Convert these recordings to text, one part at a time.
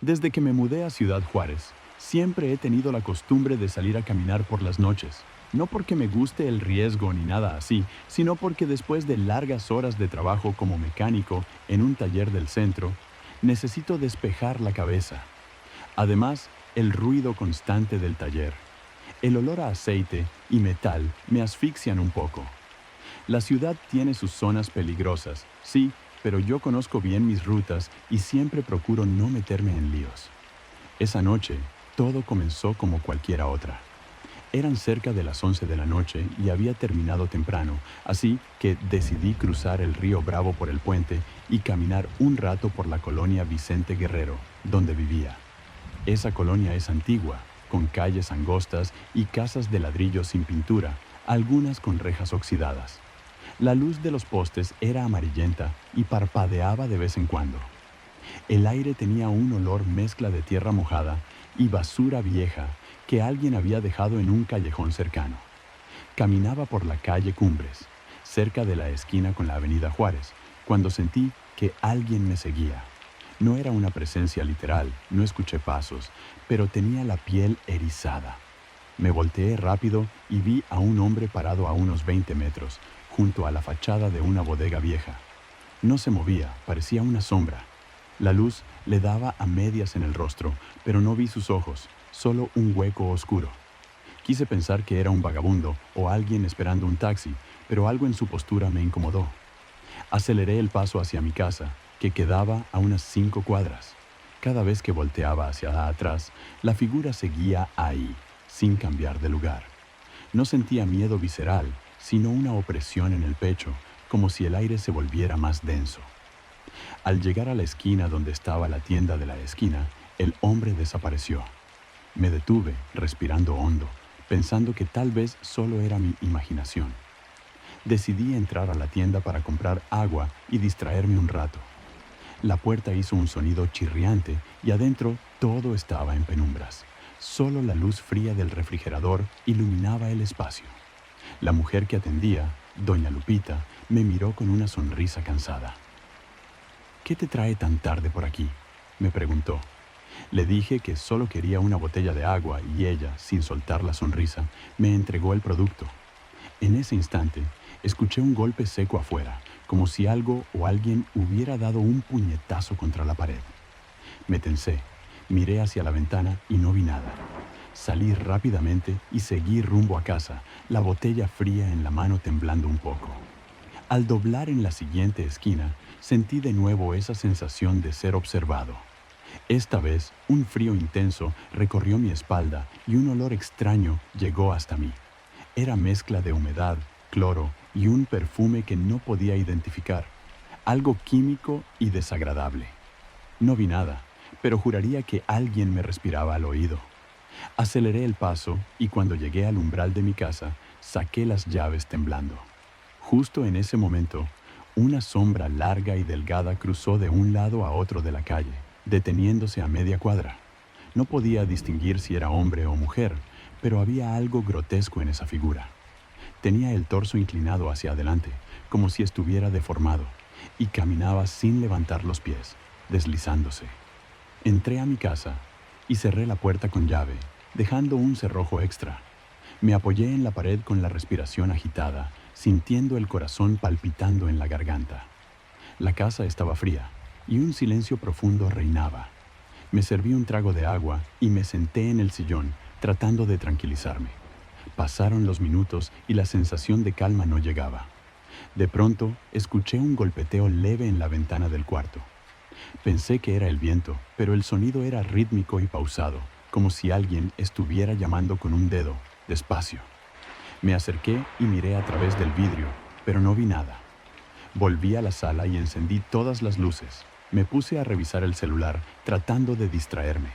Desde que me mudé a Ciudad Juárez, siempre he tenido la costumbre de salir a caminar por las noches. No porque me guste el riesgo ni nada así, sino porque después de largas horas de trabajo como mecánico en un taller del centro, necesito despejar la cabeza. Además, el ruido constante del taller, el olor a aceite y metal me asfixian un poco. La ciudad tiene sus zonas peligrosas, sí, pero yo conozco bien mis rutas y siempre procuro no meterme en líos. Esa noche, todo comenzó como cualquiera otra. Eran cerca de las 11 de la noche y había terminado temprano, así que decidí cruzar el río Bravo por el puente y caminar un rato por la colonia Vicente Guerrero, donde vivía. Esa colonia es antigua, con calles angostas y casas de ladrillo sin pintura, algunas con rejas oxidadas. La luz de los postes era amarillenta y parpadeaba de vez en cuando. El aire tenía un olor mezcla de tierra mojada y basura vieja que alguien había dejado en un callejón cercano. Caminaba por la calle Cumbres, cerca de la esquina con la avenida Juárez, cuando sentí que alguien me seguía. No era una presencia literal, no escuché pasos, pero tenía la piel erizada. Me volteé rápido y vi a un hombre parado a unos 20 metros, junto a la fachada de una bodega vieja. No se movía, parecía una sombra. La luz le daba a medias en el rostro, pero no vi sus ojos, solo un hueco oscuro. Quise pensar que era un vagabundo o alguien esperando un taxi, pero algo en su postura me incomodó. Aceleré el paso hacia mi casa, que quedaba a unas 5 cuadras. Cada vez que volteaba hacia atrás, la figura seguía ahí, sin cambiar de lugar. No sentía miedo visceral, sino una opresión en el pecho, como si el aire se volviera más denso. Al llegar a la esquina donde estaba la tienda de la esquina, el hombre desapareció. Me detuve, respirando hondo, pensando que tal vez solo era mi imaginación. Decidí entrar a la tienda para comprar agua y distraerme un rato. La puerta hizo un sonido chirriante y adentro todo estaba en penumbras. Solo la luz fría del refrigerador iluminaba el espacio. La mujer que atendía, doña Lupita, me miró con una sonrisa cansada. «¿Qué te trae tan tarde por aquí?», me preguntó. Le dije que solo quería una botella de agua y ella, sin soltar la sonrisa, me entregó el producto. En ese instante, escuché un golpe seco afuera, como si algo o alguien hubiera dado un puñetazo contra la pared. Me tensé, miré hacia la ventana y no vi nada. Salí rápidamente y seguí rumbo a casa, la botella fría en la mano temblando un poco. Al doblar en la siguiente esquina, sentí de nuevo esa sensación de ser observado. Esta vez, un frío intenso recorrió mi espalda y un olor extraño llegó hasta mí. Era mezcla de humedad, cloro y un perfume que no podía identificar. Algo químico y desagradable. No vi nada, pero juraría que alguien me respiraba al oído. Aceleré el paso y cuando llegué al umbral de mi casa, saqué las llaves temblando. Justo en ese momento, una sombra larga y delgada cruzó de un lado a otro de la calle, deteniéndose a media cuadra. No podía distinguir si era hombre o mujer, pero había algo grotesco en esa figura. Tenía el torso inclinado hacia adelante, como si estuviera deformado, y caminaba sin levantar los pies, deslizándose. Entré a mi casa y cerré la puerta con llave, dejando un cerrojo extra. Me apoyé en la pared con la respiración agitada, sintiendo el corazón palpitando en la garganta. La casa estaba fría y un silencio profundo reinaba. Me serví un trago de agua y me senté en el sillón, tratando de tranquilizarme. Pasaron los minutos y la sensación de calma no llegaba. De pronto, escuché un golpeteo leve en la ventana del cuarto. Pensé que era el viento, pero el sonido era rítmico y pausado, como si alguien estuviera llamando con un dedo, despacio. Me acerqué y miré a través del vidrio, pero no vi nada. Volví a la sala y encendí todas las luces. Me puse a revisar el celular, tratando de distraerme.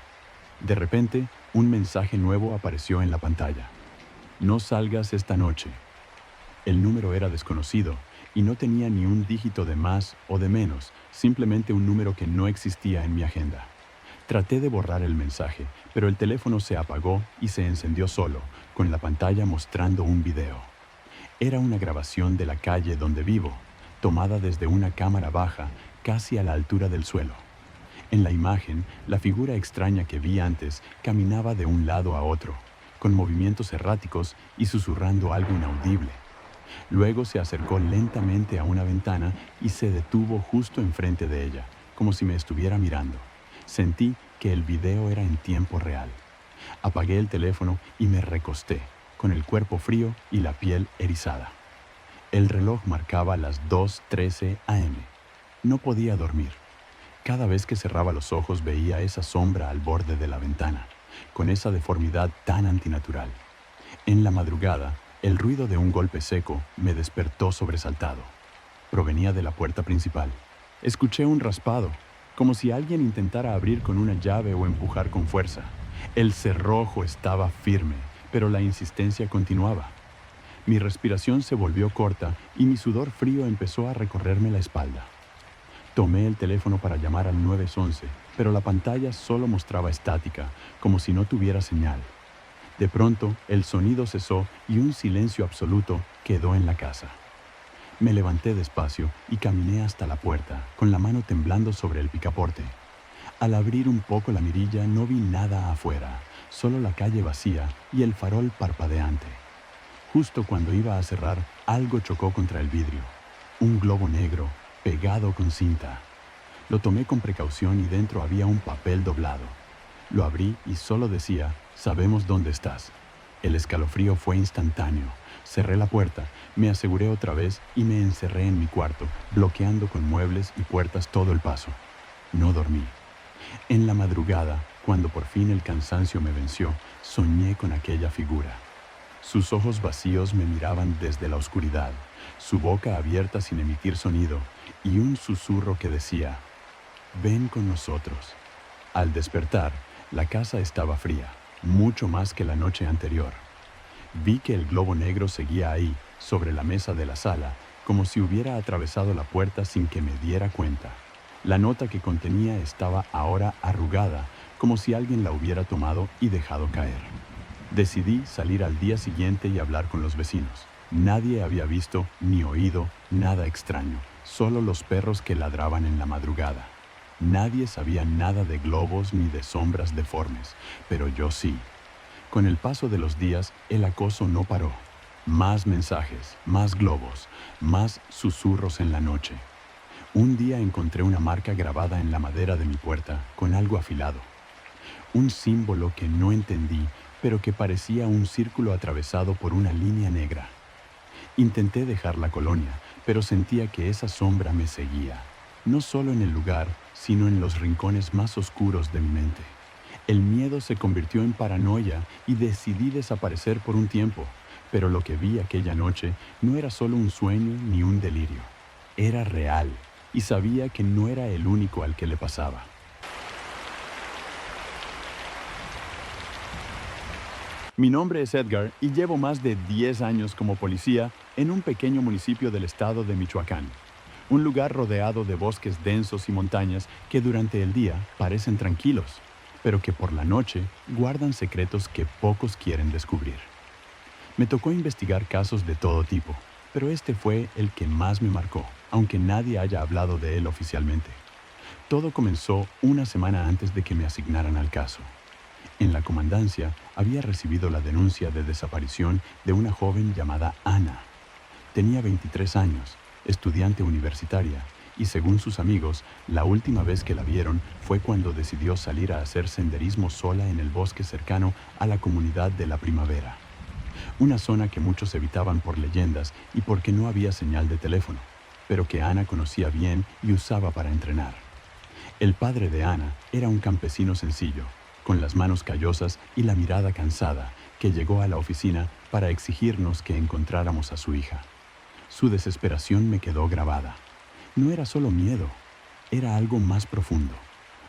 De repente, un mensaje nuevo apareció en la pantalla. «No salgas esta noche». El número era desconocido y no tenía ni un dígito de más o de menos, simplemente un número que no existía en mi agenda. Traté de borrar el mensaje, pero el teléfono se apagó y se encendió solo, con la pantalla mostrando un video. Era una grabación de la calle donde vivo, tomada desde una cámara baja, casi a la altura del suelo. En la imagen, la figura extraña que vi antes caminaba de un lado a otro, con movimientos erráticos y susurrando algo inaudible. Luego se acercó lentamente a una ventana y se detuvo justo enfrente de ella, como si me estuviera mirando. Sentí que el video era en tiempo real. Apagué el teléfono y me recosté, con el cuerpo frío y la piel erizada. El reloj marcaba las 2:13 am. No podía dormir. Cada vez que cerraba los ojos veía esa sombra al borde de la ventana, con esa deformidad tan antinatural. En la madrugada, el ruido de un golpe seco me despertó sobresaltado. Provenía de la puerta principal. Escuché un raspado, como si alguien intentara abrir con una llave o empujar con fuerza. El cerrojo estaba firme, pero la insistencia continuaba. Mi respiración se volvió corta y mi sudor frío empezó a recorrerme la espalda. Tomé el teléfono para llamar al 911, pero la pantalla solo mostraba estática, como si no tuviera señal. De pronto, el sonido cesó y un silencio absoluto quedó en la casa. Me levanté despacio y caminé hasta la puerta, con la mano temblando sobre el picaporte. Al abrir un poco la mirilla no vi nada afuera, solo la calle vacía y el farol parpadeante. Justo cuando iba a cerrar, algo chocó contra el vidrio. Un globo negro, pegado con cinta. Lo tomé con precaución y dentro había un papel doblado. Lo abrí y solo decía: «Sabemos dónde estás». El escalofrío fue instantáneo. Cerré la puerta, me aseguré otra vez y me encerré en mi cuarto, bloqueando con muebles y puertas todo el paso. No dormí. En la madrugada, cuando por fin el cansancio me venció, soñé con aquella figura. Sus ojos vacíos me miraban desde la oscuridad, su boca abierta sin emitir sonido, y un susurro que decía: «Ven con nosotros». Al despertar, la casa estaba fría, mucho más que la noche anterior. Vi que el globo negro seguía ahí, sobre la mesa de la sala, como si hubiera atravesado la puerta sin que me diera cuenta. La nota que contenía estaba ahora arrugada, como si alguien la hubiera tomado y dejado caer. Decidí salir al día siguiente y hablar con los vecinos. Nadie había visto ni oído nada extraño, solo los perros que ladraban en la madrugada. Nadie sabía nada de globos ni de sombras deformes, pero yo sí. Con el paso de los días, el acoso no paró. Más mensajes, más globos, más susurros en la noche. Un día encontré una marca grabada en la madera de mi puerta con algo afilado. Un símbolo que no entendí, pero que parecía un círculo atravesado por una línea negra. Intenté dejar la colonia, pero sentía que esa sombra me seguía, no solo en el lugar, sino en los rincones más oscuros de mi mente. El miedo se convirtió en paranoia y decidí desaparecer por un tiempo, pero lo que vi aquella noche no era solo un sueño ni un delirio. Era real, y sabía que no era el único al que le pasaba. Mi nombre es Edgar y llevo más de 10 años como policía en un pequeño municipio del estado de Michoacán. Un lugar rodeado de bosques densos y montañas que durante el día parecen tranquilos, pero que por la noche guardan secretos que pocos quieren descubrir. Me tocó investigar casos de todo tipo, pero este fue el que más me marcó, aunque nadie haya hablado de él oficialmente. Todo comenzó una semana antes de que me asignaran al caso. En la comandancia había recibido la denuncia de desaparición de una joven llamada Ana. Tenía 23 años, estudiante universitaria, y según sus amigos, la última vez que la vieron fue cuando decidió salir a hacer senderismo sola en el bosque cercano a la comunidad de La Primavera. Una zona que muchos evitaban por leyendas y porque no había señal de teléfono, pero que Ana conocía bien y usaba para entrenar. El padre de Ana era un campesino sencillo, con las manos callosas y la mirada cansada, que llegó a la oficina para exigirnos que encontráramos a su hija. Su desesperación me quedó grabada. No era solo miedo, era algo más profundo,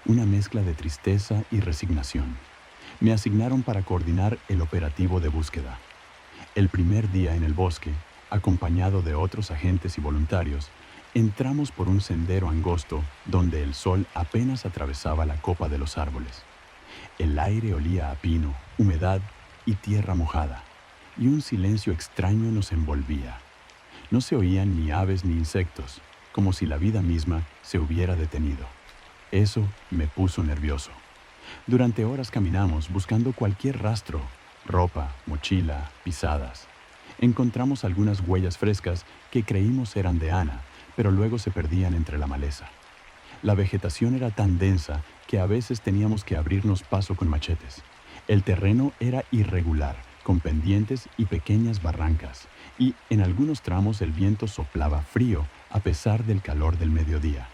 una mezcla de tristeza y resignación. Me asignaron para coordinar el operativo de búsqueda. El primer día en el bosque, acompañado de otros agentes y voluntarios, entramos por un sendero angosto donde el sol apenas atravesaba la copa de los árboles. El aire olía a pino, humedad y tierra mojada, y un silencio extraño nos envolvía. No se oían ni aves ni insectos, como si la vida misma se hubiera detenido. Eso me puso nervioso. Durante horas caminamos buscando cualquier rastro, ropa, mochila, pisadas. Encontramos algunas huellas frescas que creímos eran de Ana, pero luego se perdían entre la maleza. La vegetación era tan densa que a veces teníamos que abrirnos paso con machetes. El terreno era irregular, con pendientes y pequeñas barrancas, y en algunos tramos el viento soplaba frío a pesar del calor del mediodía.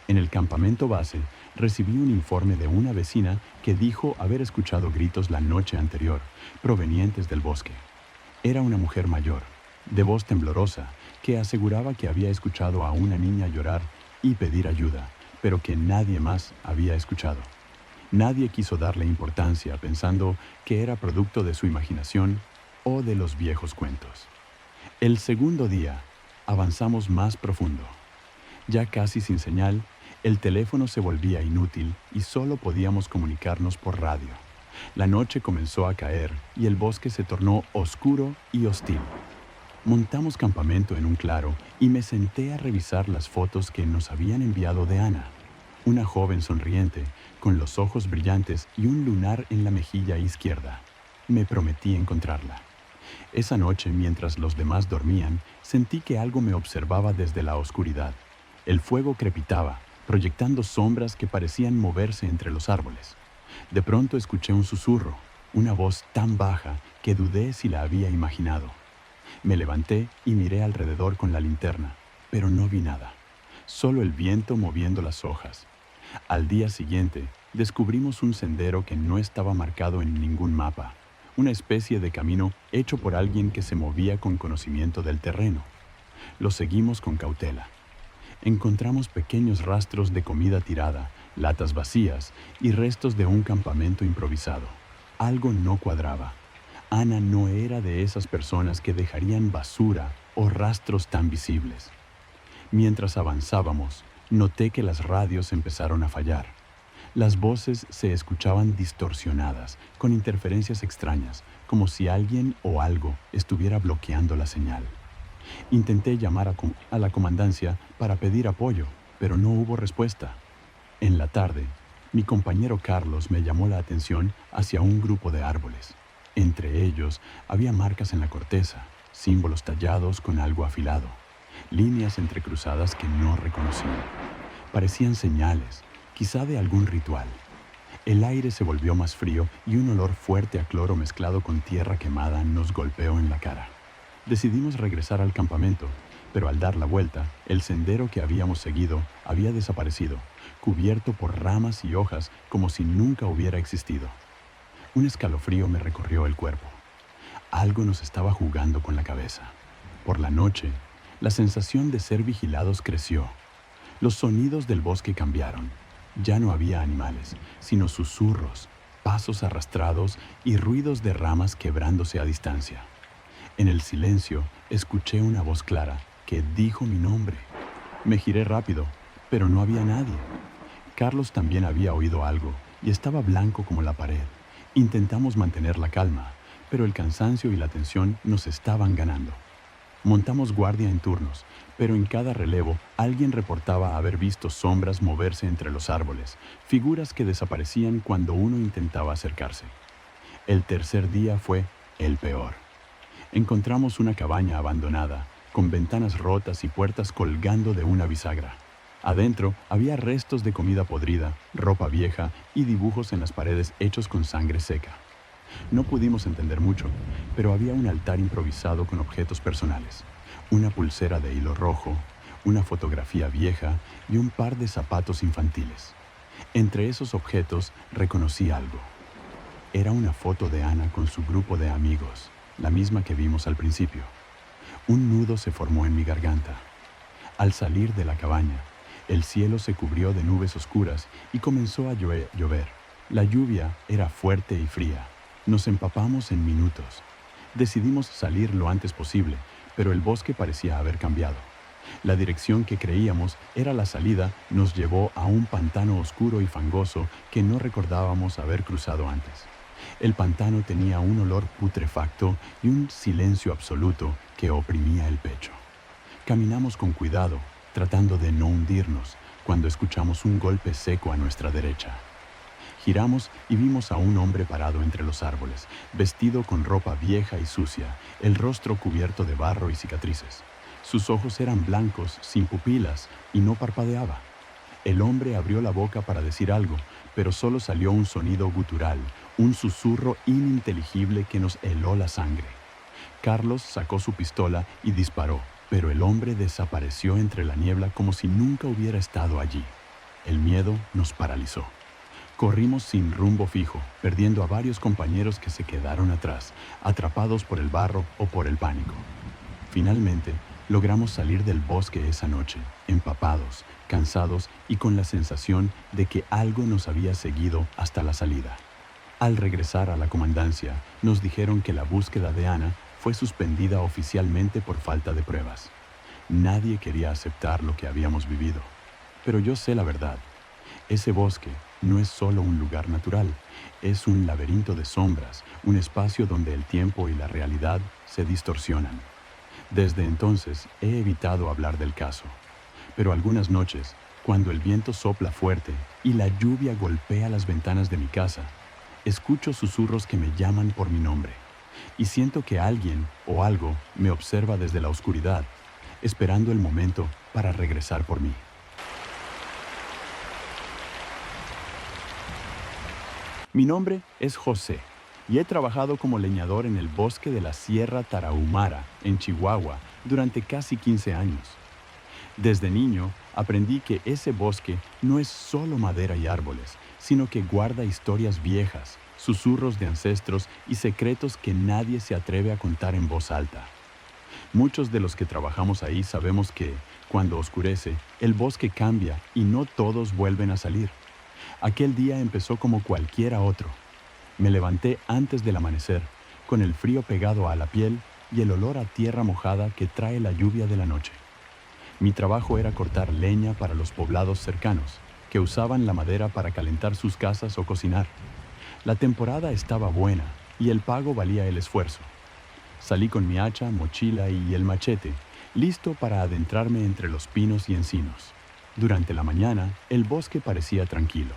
En el campamento base recibí un informe de una vecina que dijo haber escuchado gritos la noche anterior, provenientes del bosque. Era una mujer mayor, de voz temblorosa, que aseguraba que había escuchado a una niña llorar y pedir ayuda, pero que nadie más había escuchado. Nadie quiso darle importancia pensando que era producto de su imaginación o de los viejos cuentos. El segundo día, avanzamos más profundo. Ya casi sin señal, el teléfono se volvía inútil y solo podíamos comunicarnos por radio. La noche comenzó a caer y el bosque se tornó oscuro y hostil. Montamos campamento en un claro y me senté a revisar las fotos que nos habían enviado de Ana. Una joven sonriente, con los ojos brillantes y un lunar en la mejilla izquierda. Me prometí encontrarla. Esa noche, mientras los demás dormían, sentí que algo me observaba desde la oscuridad. El fuego crepitaba, proyectando sombras que parecían moverse entre los árboles. De pronto escuché un susurro, una voz tan baja que dudé si la había imaginado. Me levanté y miré alrededor con la linterna, pero no vi nada, solo el viento moviendo las hojas. Al día siguiente, descubrimos un sendero que no estaba marcado en ningún mapa, una especie de camino hecho por alguien que se movía con conocimiento del terreno. Lo seguimos con cautela. Encontramos pequeños rastros de comida tirada, latas vacías y restos de un campamento improvisado. Algo no cuadraba. Ana no era de esas personas que dejarían basura o rastros tan visibles. Mientras avanzábamos, noté que las radios empezaron a fallar. Las voces se escuchaban distorsionadas, con interferencias extrañas, como si alguien o algo estuviera bloqueando la señal. Intenté llamar a la comandancia para pedir apoyo, pero no hubo respuesta. En la tarde, mi compañero Carlos me llamó la atención hacia un grupo de árboles. Entre ellos había marcas en la corteza, símbolos tallados con algo afilado, líneas entrecruzadas que no reconocí. Parecían señales, quizá de algún ritual. El aire se volvió más frío y un olor fuerte a cloro mezclado con tierra quemada nos golpeó en la cara. Decidimos regresar al campamento, pero al dar la vuelta, el sendero que habíamos seguido había desaparecido, cubierto por ramas y hojas como si nunca hubiera existido. Un escalofrío me recorrió el cuerpo. Algo nos estaba jugando con la cabeza. Por la noche, la sensación de ser vigilados creció. Los sonidos del bosque cambiaron. Ya no había animales, sino susurros, pasos arrastrados y ruidos de ramas quebrándose a distancia. En el silencio, escuché una voz clara que dijo mi nombre. Me giré rápido, pero no había nadie. Carlos también había oído algo y estaba blanco como la pared. Intentamos mantener la calma, pero el cansancio y la tensión nos estaban ganando. Montamos guardia en turnos, pero en cada relevo alguien reportaba haber visto sombras moverse entre los árboles, figuras que desaparecían cuando uno intentaba acercarse. El tercer día fue el peor. Encontramos una cabaña abandonada, con ventanas rotas y puertas colgando de una bisagra. Adentro había restos de comida podrida, ropa vieja y dibujos en las paredes hechos con sangre seca. No pudimos entender mucho, pero había un altar improvisado con objetos personales, una pulsera de hilo rojo, una fotografía vieja y un par de zapatos infantiles. Entre esos objetos reconocí algo. Era una foto de Ana con su grupo de amigos, la misma que vimos al principio. Un nudo se formó en mi garganta. Al salir de la cabaña, el cielo se cubrió de nubes oscuras y comenzó a llover. La lluvia era fuerte y fría. Nos empapamos en minutos. Decidimos salir lo antes posible, pero el bosque parecía haber cambiado. La dirección que creíamos era la salida nos llevó a un pantano oscuro y fangoso que no recordábamos haber cruzado antes. El pantano tenía un olor putrefacto y un silencio absoluto que oprimía el pecho. Caminamos con cuidado, tratando de no hundirnos, cuando escuchamos un golpe seco a nuestra derecha. Giramos y vimos a un hombre parado entre los árboles, vestido con ropa vieja y sucia, el rostro cubierto de barro y cicatrices. Sus ojos eran blancos, sin pupilas, y no parpadeaba. El hombre abrió la boca para decir algo, pero solo salió un sonido gutural, un susurro ininteligible que nos heló la sangre. Carlos sacó su pistola y disparó, pero el hombre desapareció entre la niebla como si nunca hubiera estado allí. El miedo nos paralizó. Corrimos sin rumbo fijo, perdiendo a varios compañeros que se quedaron atrás, atrapados por el barro o por el pánico. Finalmente, logramos salir del bosque esa noche, empapados, cansados y con la sensación de que algo nos había seguido hasta la salida. Al regresar a la comandancia, nos dijeron que la búsqueda de Ana fue suspendida oficialmente por falta de pruebas. Nadie quería aceptar lo que habíamos vivido. Pero yo sé la verdad. Ese bosque no es solo un lugar natural, es un laberinto de sombras, un espacio donde el tiempo y la realidad se distorsionan. Desde entonces he evitado hablar del caso, pero algunas noches, cuando el viento sopla fuerte y la lluvia golpea las ventanas de mi casa, escucho susurros que me llaman por mi nombre y siento que alguien o algo me observa desde la oscuridad, esperando el momento para regresar por mí. Mi nombre es José y he trabajado como leñador en el bosque de la Sierra Tarahumara, en Chihuahua, durante casi 15 años. Desde niño aprendí que ese bosque no es solo madera y árboles, sino que guarda historias viejas, susurros de ancestros y secretos que nadie se atreve a contar en voz alta. Muchos de los que trabajamos ahí sabemos que, cuando oscurece, el bosque cambia y no todos vuelven a salir. Aquel día empezó como cualquiera otro. Me levanté antes del amanecer, con el frío pegado a la piel y el olor a tierra mojada que trae la lluvia de la noche. Mi trabajo era cortar leña para los poblados cercanos, que usaban la madera para calentar sus casas o cocinar. La temporada estaba buena y el pago valía el esfuerzo. Salí con mi hacha, mochila y el machete, listo para adentrarme entre los pinos y encinos. Durante la mañana, el bosque parecía tranquilo.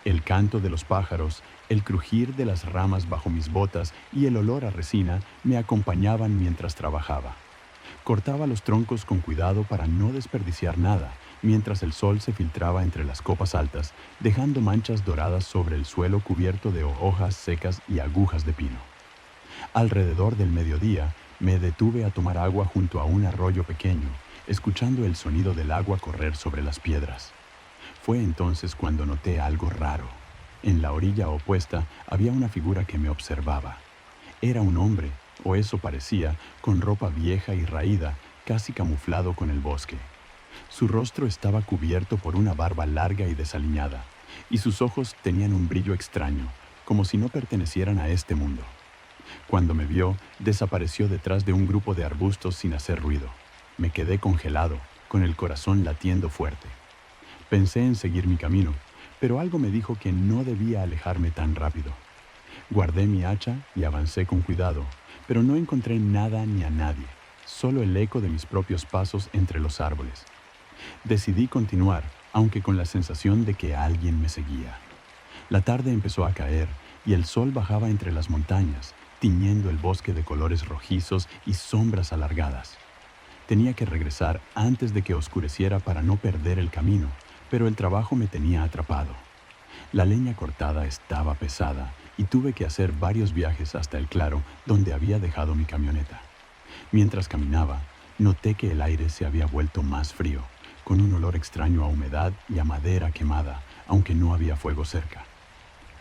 El canto de los pájaros, el crujir de las ramas bajo mis botas y el olor a resina me acompañaban mientras trabajaba. Cortaba los troncos con cuidado para no desperdiciar nada, mientras el sol se filtraba entre las copas altas, dejando manchas doradas sobre el suelo cubierto de hojas secas y agujas de pino. Alrededor del mediodía, me detuve a tomar agua junto a un arroyo pequeño, escuchando el sonido del agua correr sobre las piedras. Fue entonces cuando noté algo raro. En la orilla opuesta había una figura que me observaba. Era un hombre, o eso parecía, con ropa vieja y raída, casi camuflado con el bosque. Su rostro estaba cubierto por una barba larga y desaliñada, y sus ojos tenían un brillo extraño, como si no pertenecieran a este mundo. Cuando me vio, desapareció detrás de un grupo de arbustos sin hacer ruido. Me quedé congelado, con el corazón latiendo fuerte. Pensé en seguir mi camino, pero algo me dijo que no debía alejarme tan rápido. Guardé mi hacha y avancé con cuidado, pero no encontré nada ni a nadie, solo el eco de mis propios pasos entre los árboles. Decidí continuar, aunque con la sensación de que alguien me seguía. La tarde empezó a caer y el sol bajaba entre las montañas, tiñendo el bosque de colores rojizos y sombras alargadas. Tenía que regresar antes de que oscureciera para no perder el camino, pero el trabajo me tenía atrapado. La leña cortada estaba pesada y tuve que hacer varios viajes hasta el claro donde había dejado mi camioneta. Mientras caminaba, noté que el aire se había vuelto más frío, con un olor extraño a humedad y a madera quemada, aunque no había fuego cerca.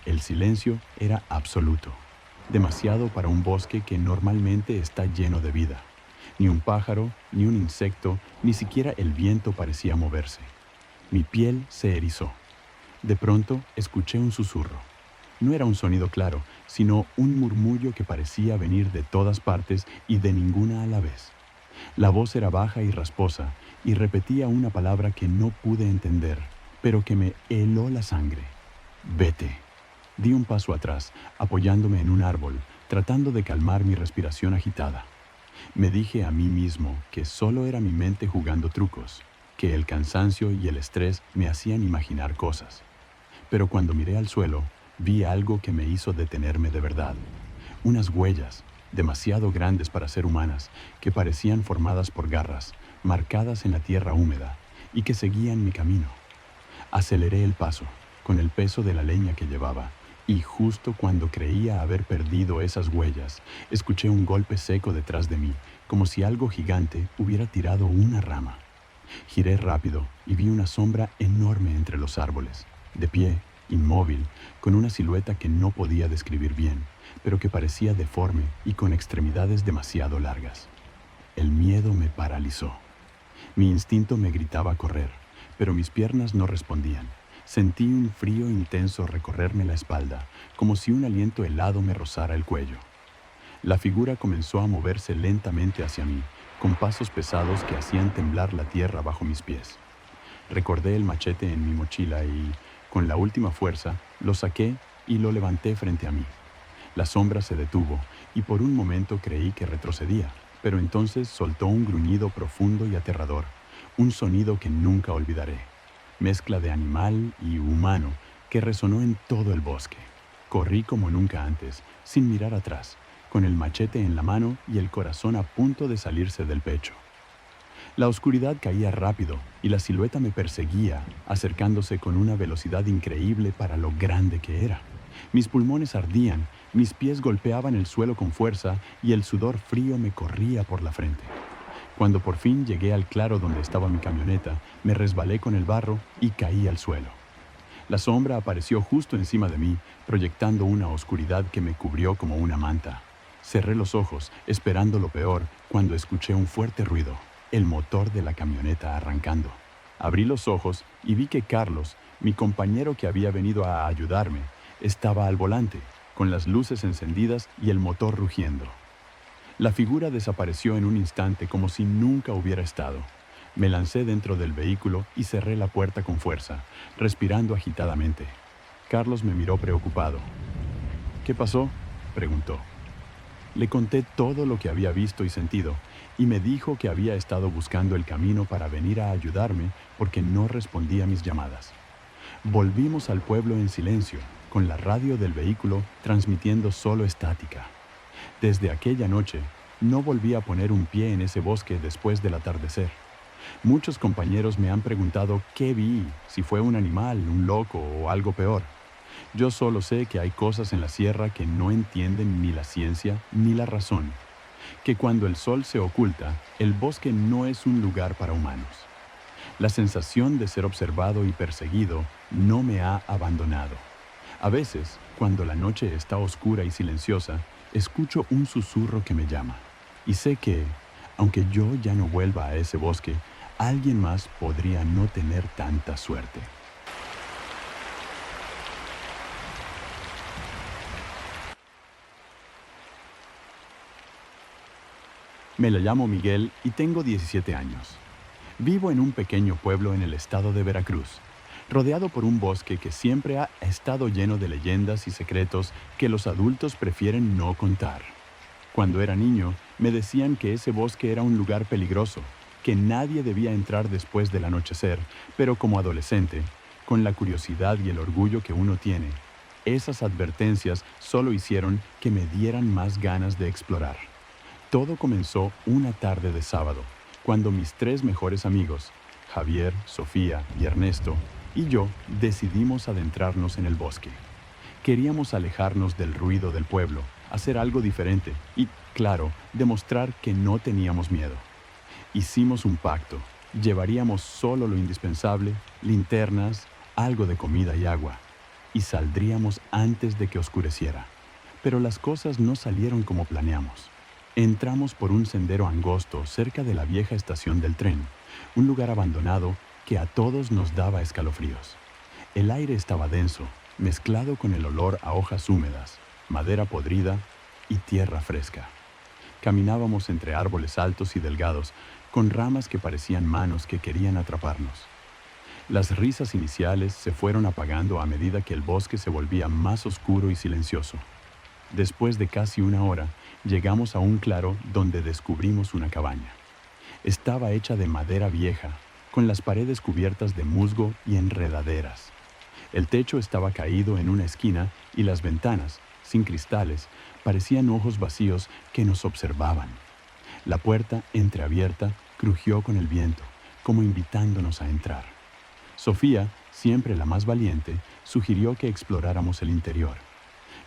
El silencio era absoluto, demasiado para un bosque que normalmente está lleno de vida. Ni un pájaro, ni un insecto, ni siquiera el viento parecía moverse. Mi piel se erizó. De pronto escuché un susurro. No era un sonido claro, sino un murmullo que parecía venir de todas partes y de ninguna a la vez. La voz era baja y rasposa, y repetía una palabra que no pude entender, pero que me heló la sangre. Vete. Di un paso atrás, apoyándome en un árbol, tratando de calmar mi respiración agitada. Me dije a mí mismo que solo era mi mente jugando trucos. que el cansancio y el estrés me hacían imaginar cosas. Pero cuando miré al suelo, vi algo que me hizo detenerme de verdad. Unas huellas, demasiado grandes para ser humanas, que parecían formadas por garras, marcadas en la tierra húmeda, y que seguían mi camino. Aceleré el paso, con el peso de la leña que llevaba, y justo cuando creía haber perdido esas huellas, escuché un golpe seco detrás de mí, como si algo gigante hubiera tirado una rama. Giré rápido y vi una sombra enorme entre los árboles, de pie, inmóvil, con una silueta que no podía describir bien, pero que parecía deforme y con extremidades demasiado largas. El miedo me paralizó. Mi instinto me gritaba correr, pero mis piernas no respondían. Sentí un frío intenso recorrerme la espalda, como si un aliento helado me rozara el cuello. La figura comenzó a moverse lentamente hacia mí, con pasos pesados que hacían temblar la tierra bajo mis pies. Recordé el machete en mi mochila y, con la última fuerza, lo saqué y lo levanté frente a mí. La sombra se detuvo y por un momento creí que retrocedía, pero entonces soltó un gruñido profundo y aterrador, un sonido que nunca olvidaré, mezcla de animal y humano que resonó en todo el bosque. Corrí como nunca antes, sin mirar atrás, con el machete en la mano y el corazón a punto de salirse del pecho. La oscuridad caía rápido y la silueta me perseguía, acercándose con una velocidad increíble para lo grande que era. Mis pulmones ardían, mis pies golpeaban el suelo con fuerza y el sudor frío me corría por la frente. Cuando por fin llegué al claro donde estaba mi camioneta, me resbalé con el barro y caí al suelo. La sombra apareció justo encima de mí, proyectando una oscuridad que me cubrió como una manta. Cerré los ojos, esperando lo peor, cuando escuché un fuerte ruido, el motor de la camioneta arrancando. Abrí los ojos y vi que Carlos, mi compañero que había venido a ayudarme, estaba al volante, con las luces encendidas y el motor rugiendo. La figura desapareció en un instante como si nunca hubiera estado. Me lancé dentro del vehículo y cerré la puerta con fuerza, respirando agitadamente. Carlos me miró preocupado. ¿Qué pasó?, preguntó. Le conté todo lo que había visto y sentido, y me dijo que había estado buscando el camino para venir a ayudarme porque no respondía a mis llamadas. Volvimos al pueblo en silencio, con la radio del vehículo transmitiendo solo estática. Desde aquella noche, no volví a poner un pie en ese bosque después del atardecer. Muchos compañeros me han preguntado qué vi, si fue un animal, un loco o algo peor. Yo solo sé que hay cosas en la sierra que no entienden ni la ciencia ni la razón. Que cuando el sol se oculta, el bosque no es un lugar para humanos. La sensación de ser observado y perseguido no me ha abandonado. A veces, cuando la noche está oscura y silenciosa, escucho un susurro que me llama. Y sé que, aunque yo ya no vuelva a ese bosque, alguien más podría no tener tanta suerte. Me llamo Miguel y tengo 17 años. Vivo en un pequeño pueblo en el estado de Veracruz, rodeado por un bosque que siempre ha estado lleno de leyendas y secretos que los adultos prefieren no contar. Cuando era niño, me decían que ese bosque era un lugar peligroso, que nadie debía entrar después del anochecer, pero como adolescente, con la curiosidad y el orgullo que uno tiene, esas advertencias solo hicieron que me dieran más ganas de explorar. Todo comenzó una tarde de sábado, cuando mis 3 mejores amigos, Javier, Sofía y Ernesto, y yo decidimos adentrarnos en el bosque. Queríamos alejarnos del ruido del pueblo, hacer algo diferente y, claro, demostrar que no teníamos miedo. Hicimos un pacto. Llevaríamos solo lo indispensable, linternas, algo de comida y agua, y saldríamos antes de que oscureciera. Pero las cosas no salieron como planeamos. Entramos por un sendero angosto cerca de la vieja estación del tren, un lugar abandonado que a todos nos daba escalofríos. El aire estaba denso, mezclado con el olor a hojas húmedas, madera podrida y tierra fresca. Caminábamos entre árboles altos y delgados, con ramas que parecían manos que querían atraparnos. Las risas iniciales se fueron apagando a medida que el bosque se volvía más oscuro y silencioso. Después de casi una hora, llegamos a un claro donde descubrimos una cabaña. Estaba hecha de madera vieja, con las paredes cubiertas de musgo y enredaderas. El techo estaba caído en una esquina y las ventanas, sin cristales, parecían ojos vacíos que nos observaban. La puerta, entreabierta, crujió con el viento, como invitándonos a entrar. Sofía, siempre la más valiente, sugirió que exploráramos el interior.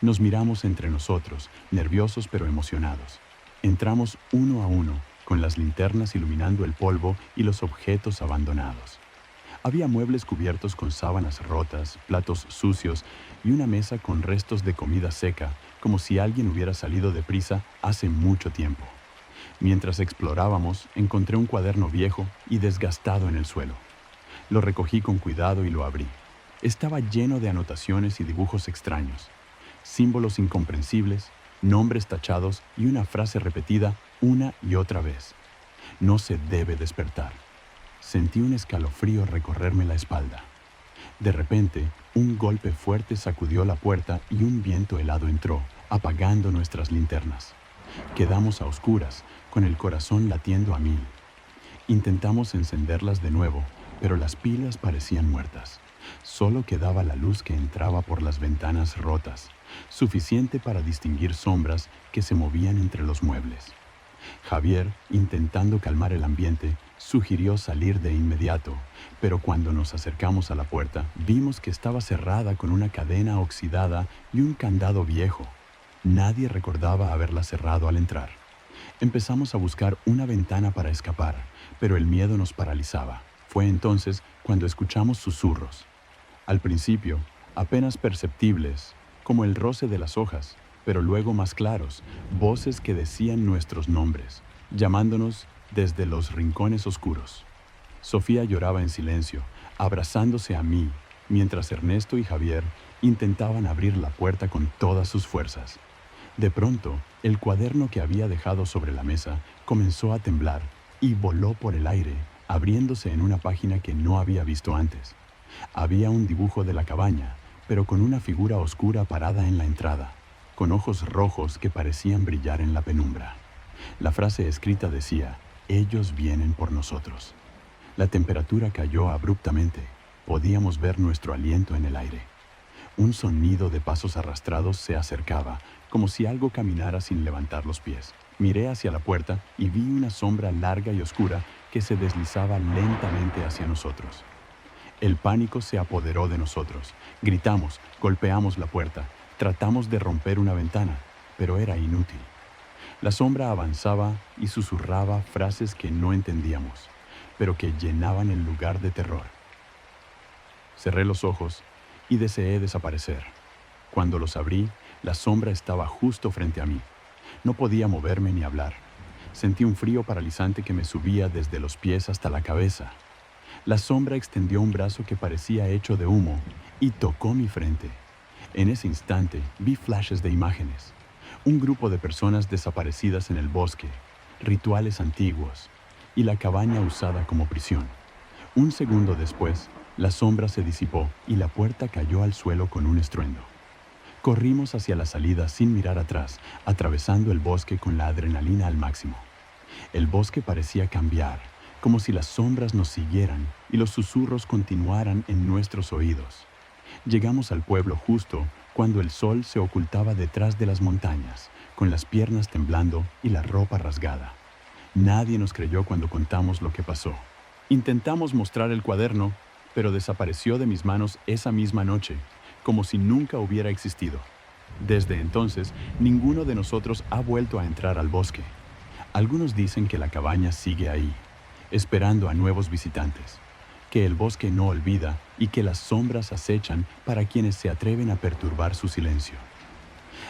Nos miramos entre nosotros, nerviosos pero emocionados. Entramos uno a uno, con las linternas iluminando el polvo y los objetos abandonados. Había muebles cubiertos con sábanas rotas, platos sucios y una mesa con restos de comida seca, como si alguien hubiera salido deprisa hace mucho tiempo. Mientras explorábamos, encontré un cuaderno viejo y desgastado en el suelo. Lo recogí con cuidado y lo abrí. Estaba lleno de anotaciones y dibujos extraños, símbolos incomprensibles, nombres tachados y una frase repetida una y otra vez. No se debe despertar. Sentí un escalofrío recorrerme la espalda. De repente, un golpe fuerte sacudió la puerta y un viento helado entró, apagando nuestras linternas. Quedamos a oscuras, con el corazón latiendo a 1000. Intentamos encenderlas de nuevo, pero las pilas parecían muertas. Solo quedaba la luz que entraba por las ventanas rotas, suficiente para distinguir sombras que se movían entre los muebles. Javier, intentando calmar el ambiente, sugirió salir de inmediato, pero cuando nos acercamos a la puerta, vimos que estaba cerrada con una cadena oxidada y un candado viejo. Nadie recordaba haberla cerrado al entrar. Empezamos a buscar una ventana para escapar, pero el miedo nos paralizaba. Fue entonces cuando escuchamos susurros. Al principio, apenas perceptibles, como el roce de las hojas, pero luego más claros, voces que decían nuestros nombres, llamándonos desde los rincones oscuros. Sofía lloraba en silencio, abrazándose a mí, mientras Ernesto y Javier intentaban abrir la puerta con todas sus fuerzas. De pronto, el cuaderno que había dejado sobre la mesa comenzó a temblar y voló por el aire, abriéndose en una página que no había visto antes. Había un dibujo de la cabaña, pero con una figura oscura parada en la entrada, con ojos rojos que parecían brillar en la penumbra. La frase escrita decía: «Ellos vienen por nosotros». La temperatura cayó abruptamente. Podíamos ver nuestro aliento en el aire. Un sonido de pasos arrastrados se acercaba, como si algo caminara sin levantar los pies. Miré hacia la puerta y vi una sombra larga y oscura que se deslizaba lentamente hacia nosotros. El pánico se apoderó de nosotros. Gritamos, golpeamos la puerta, tratamos de romper una ventana, pero era inútil. La sombra avanzaba y susurraba frases que no entendíamos, pero que llenaban el lugar de terror. Cerré los ojos y deseé desaparecer. Cuando los abrí, la sombra estaba justo frente a mí. No podía moverme ni hablar. Sentí un frío paralizante que me subía desde los pies hasta la cabeza. La sombra extendió un brazo que parecía hecho de humo y tocó mi frente. En ese instante vi flashes de imágenes. Un grupo de personas desaparecidas en el bosque, rituales antiguos y la cabaña usada como prisión. Un segundo después, la sombra se disipó y la puerta cayó al suelo con un estruendo. Corrimos hacia la salida sin mirar atrás, atravesando el bosque con la adrenalina al máximo. El bosque parecía cambiar, como si las sombras nos siguieran y los susurros continuaran en nuestros oídos. Llegamos al pueblo justo cuando el sol se ocultaba detrás de las montañas, con las piernas temblando y la ropa rasgada. Nadie nos creyó cuando contamos lo que pasó. Intentamos mostrar el cuaderno, pero desapareció de mis manos esa misma noche, como si nunca hubiera existido. Desde entonces, ninguno de nosotros ha vuelto a entrar al bosque. Algunos dicen que la cabaña sigue ahí, esperando a nuevos visitantes, que el bosque no olvida y que las sombras acechan para quienes se atreven a perturbar su silencio.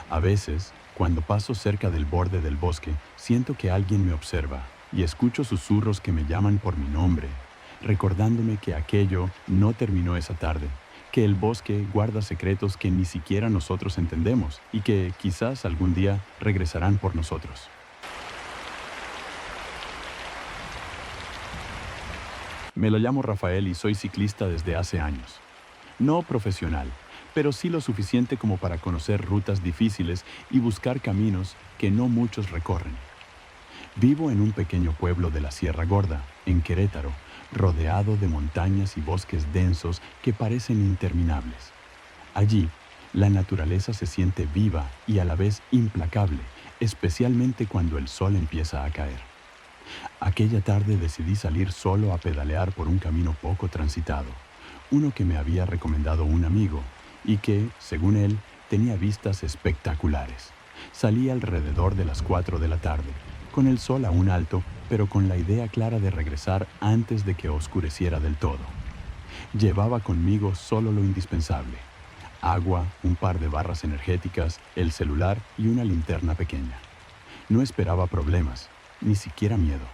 A veces, cuando paso cerca del borde del bosque, siento que alguien me observa y escucho susurros que me llaman por mi nombre, recordándome que aquello no terminó esa tarde, que el bosque guarda secretos que ni siquiera nosotros entendemos y que quizás algún día regresarán por nosotros. Me lo llamo Rafael y soy ciclista desde hace años. No profesional, pero sí lo suficiente como para conocer rutas difíciles y buscar caminos que no muchos recorren. Vivo en un pequeño pueblo de la Sierra Gorda, en Querétaro, rodeado de montañas y bosques densos que parecen interminables. Allí, la naturaleza se siente viva y a la vez implacable, especialmente cuando el sol empieza a caer. Aquella tarde decidí salir solo a pedalear por un camino poco transitado, uno que me había recomendado un amigo y que, según él, tenía vistas espectaculares. Salí alrededor de las 4 de la tarde, con el sol aún alto, pero con la idea clara de regresar antes de que oscureciera del todo. Llevaba conmigo solo lo indispensable: agua, un par de barras energéticas, el celular y una linterna pequeña. No esperaba problemas, ni siquiera miedo.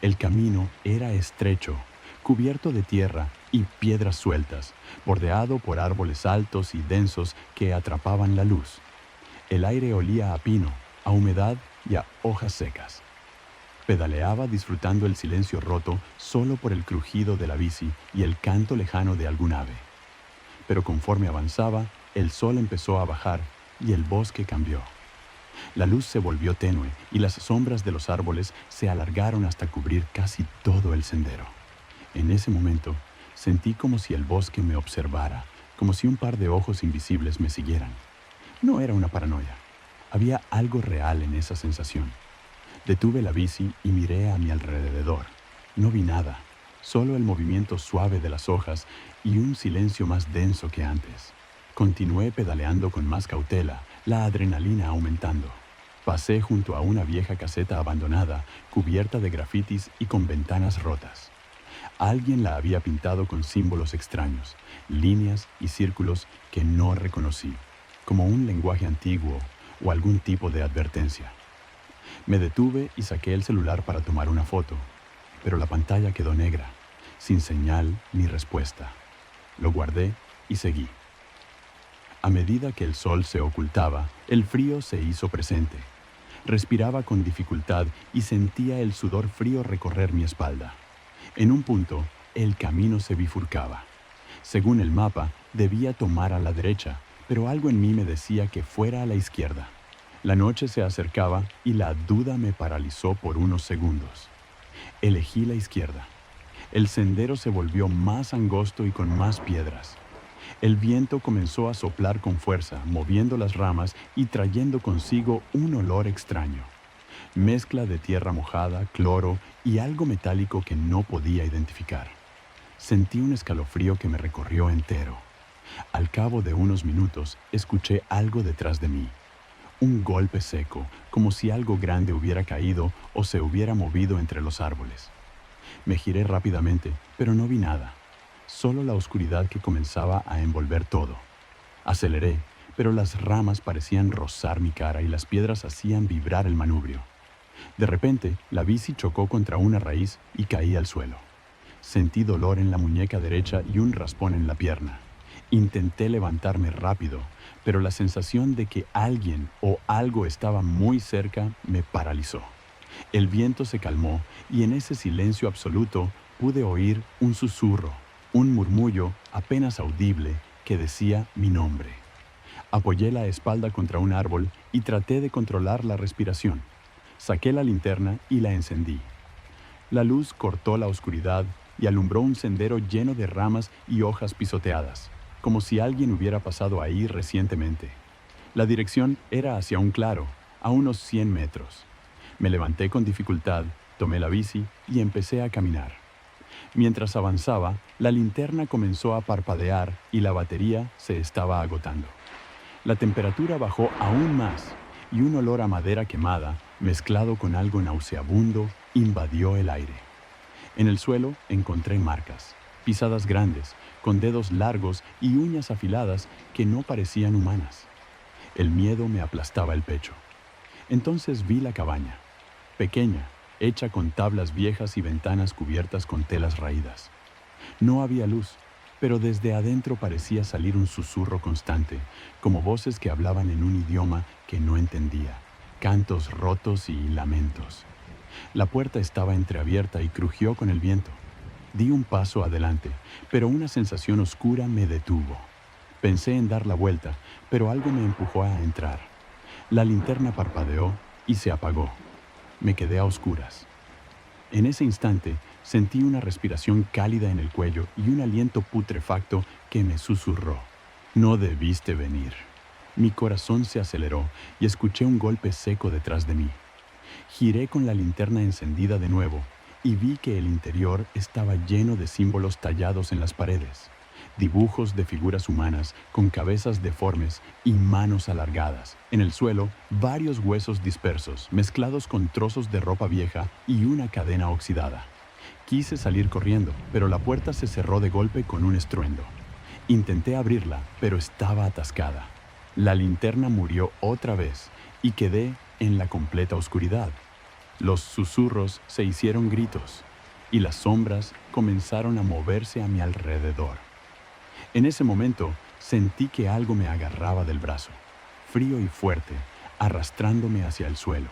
El camino era estrecho, cubierto de tierra y piedras sueltas, bordeado por árboles altos y densos que atrapaban la luz. El aire olía a pino, a humedad y a hojas secas. Pedaleaba disfrutando el silencio roto solo por el crujido de la bici y el canto lejano de algún ave. Pero conforme avanzaba, el sol empezó a bajar y el bosque cambió. La luz se volvió tenue y las sombras de los árboles se alargaron hasta cubrir casi todo el sendero. En ese momento, sentí como si el bosque me observara, como si un par de ojos invisibles me siguieran. No era una paranoia. Había algo real en esa sensación. Detuve la bici y miré a mi alrededor. No vi nada, solo el movimiento suave de las hojas y un silencio más denso que antes. Continué pedaleando con más cautela, la adrenalina aumentando. Pasé junto a una vieja caseta abandonada, cubierta de grafitis y con ventanas rotas. Alguien la había pintado con símbolos extraños, líneas y círculos que no reconocí, como un lenguaje antiguo o algún tipo de advertencia. Me detuve y saqué el celular para tomar una foto, pero la pantalla quedó negra, sin señal ni respuesta. Lo guardé y seguí. A medida que el sol se ocultaba, el frío se hizo presente. Respiraba con dificultad y sentía el sudor frío recorrer mi espalda. En un punto, el camino se bifurcaba. Según el mapa, debía tomar a la derecha, pero algo en mí me decía que fuera a la izquierda. La noche se acercaba y la duda me paralizó por unos segundos. Elegí la izquierda. El sendero se volvió más angosto y con más piedras. El viento comenzó a soplar con fuerza, moviendo las ramas y trayendo consigo un olor extraño. Mezcla de tierra mojada, cloro y algo metálico que no podía identificar. Sentí un escalofrío que me recorrió entero. Al cabo de unos minutos, escuché algo detrás de mí. Un golpe seco, como si algo grande hubiera caído o se hubiera movido entre los árboles. Me giré rápidamente, pero no vi nada. Solo la oscuridad que comenzaba a envolver todo. Aceleré, pero las ramas parecían rozar mi cara y las piedras hacían vibrar el manubrio. De repente, la bici chocó contra una raíz y caí al suelo. Sentí dolor en la muñeca derecha y un raspón en la pierna. Intenté levantarme rápido, pero la sensación de que alguien o algo estaba muy cerca me paralizó. El viento se calmó y en ese silencio absoluto pude oír un susurro, un murmullo apenas audible que decía mi nombre. Apoyé la espalda contra un árbol y traté de controlar la respiración. Saqué la linterna y la encendí. La luz cortó la oscuridad y alumbró un sendero lleno de ramas y hojas pisoteadas, como si alguien hubiera pasado ahí recientemente. La dirección era hacia un claro, a unos 100 metros. Me levanté con dificultad, tomé la bici y empecé a caminar. Mientras avanzaba, la linterna comenzó a parpadear y la batería se estaba agotando. La temperatura bajó aún más y un olor a madera quemada, mezclado con algo nauseabundo, invadió el aire. En el suelo encontré marcas, pisadas grandes, con dedos largos y uñas afiladas que no parecían humanas. El miedo me aplastaba el pecho. Entonces vi la cabaña, pequeña, hecha con tablas viejas y ventanas cubiertas con telas raídas. No había luz, pero desde adentro parecía salir un susurro constante, como voces que hablaban en un idioma que no entendía, cantos rotos y lamentos. La puerta estaba entreabierta y crujió con el viento. Di un paso adelante, pero una sensación oscura me detuvo. Pensé en dar la vuelta, pero algo me empujó a entrar. La linterna parpadeó y se apagó. Me quedé a oscuras. En ese instante Sentí una respiración cálida en el cuello y un aliento putrefacto que me susurró: no debiste venir. Mi corazón se aceleró y escuché un golpe seco detrás de mí. Giré con la linterna encendida de nuevo y vi que el interior estaba lleno de símbolos tallados en las paredes, dibujos de figuras humanas con cabezas deformes y manos alargadas. En el suelo, varios huesos dispersos, mezclados con trozos de ropa vieja y una cadena oxidada. Quise salir corriendo, pero la puerta se cerró de golpe con un estruendo. Intenté abrirla, pero estaba atascada. La linterna murió otra vez y quedé en la completa oscuridad. Los susurros se hicieron gritos y las sombras comenzaron a moverse a mi alrededor. En ese momento sentí que algo me agarraba del brazo, frío y fuerte, arrastrándome hacia el suelo.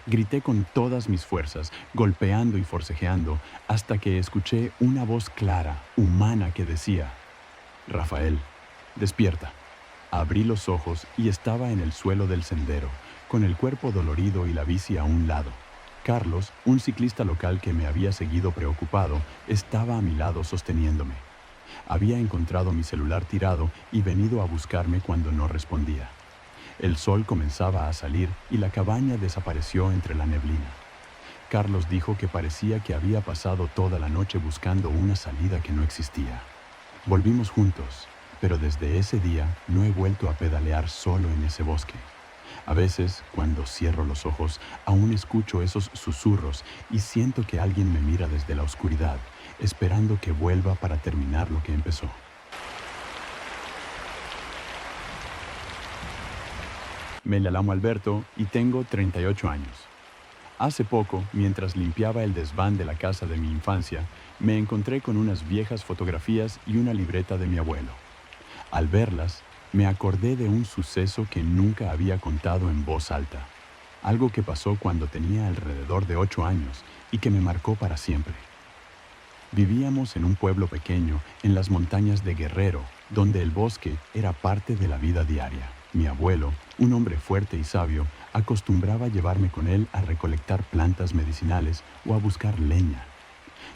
Grité con todas mis fuerzas, golpeando y forcejeando, hasta que escuché una voz clara, humana, que decía: Rafael, despierta. Abrí los ojos y estaba en el suelo del sendero, con el cuerpo dolorido y la bici a un lado. Carlos, un ciclista local que me había seguido preocupado, estaba a mi lado sosteniéndome. Había encontrado mi celular tirado y venido a buscarme cuando no respondía. El sol comenzaba a salir y la cabaña desapareció entre la neblina. Carlos dijo que parecía que había pasado toda la noche buscando una salida que no existía. Volvimos juntos, pero desde ese día no he vuelto a pedalear solo en ese bosque. A veces, cuando cierro los ojos, aún escucho esos susurros y siento que alguien me mira desde la oscuridad, esperando que vuelva para terminar lo que empezó. Me llamo Alberto y tengo 38 años. Hace poco, mientras limpiaba el desván de la casa de mi infancia, me encontré con unas viejas fotografías y una libreta de mi abuelo. Al verlas, me acordé de un suceso que nunca había contado en voz alta. Algo que pasó cuando tenía alrededor de 8 años y que me marcó para siempre. Vivíamos en un pueblo pequeño en las montañas de Guerrero, donde el bosque era parte de la vida diaria. Mi abuelo, un hombre fuerte y sabio, acostumbraba llevarme con él a recolectar plantas medicinales o a buscar leña.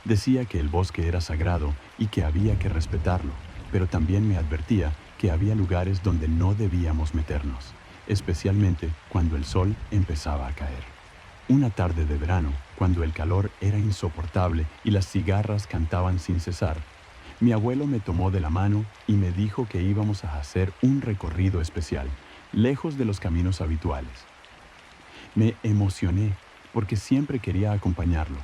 Decía que el bosque era sagrado y que había que respetarlo, pero también me advertía que había lugares donde no debíamos meternos, especialmente cuando el sol empezaba a caer. Una tarde de verano, cuando el calor era insoportable y las cigarras cantaban sin cesar, mi abuelo me tomó de la mano y me dijo que íbamos a hacer un recorrido especial, lejos de los caminos habituales. Me emocioné porque siempre quería acompañarlo,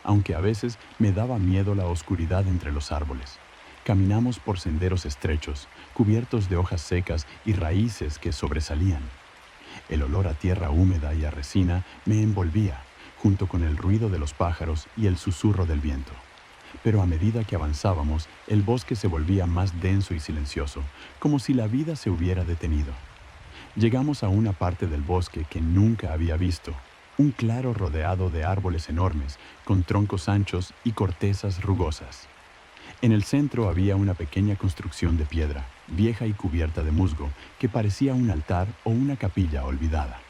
aunque a veces me daba miedo la oscuridad entre los árboles. Caminamos por senderos estrechos, cubiertos de hojas secas y raíces que sobresalían. El olor a tierra húmeda y a resina me envolvía, junto con el ruido de los pájaros y el susurro del viento. Pero a medida que avanzábamos, el bosque se volvía más denso y silencioso, como si la vida se hubiera detenido. Llegamos a una parte del bosque que nunca había visto, un claro rodeado de árboles enormes, con troncos anchos y cortezas rugosas. En el centro había una pequeña construcción de piedra, vieja y cubierta de musgo, que parecía un altar o una capilla olvidada.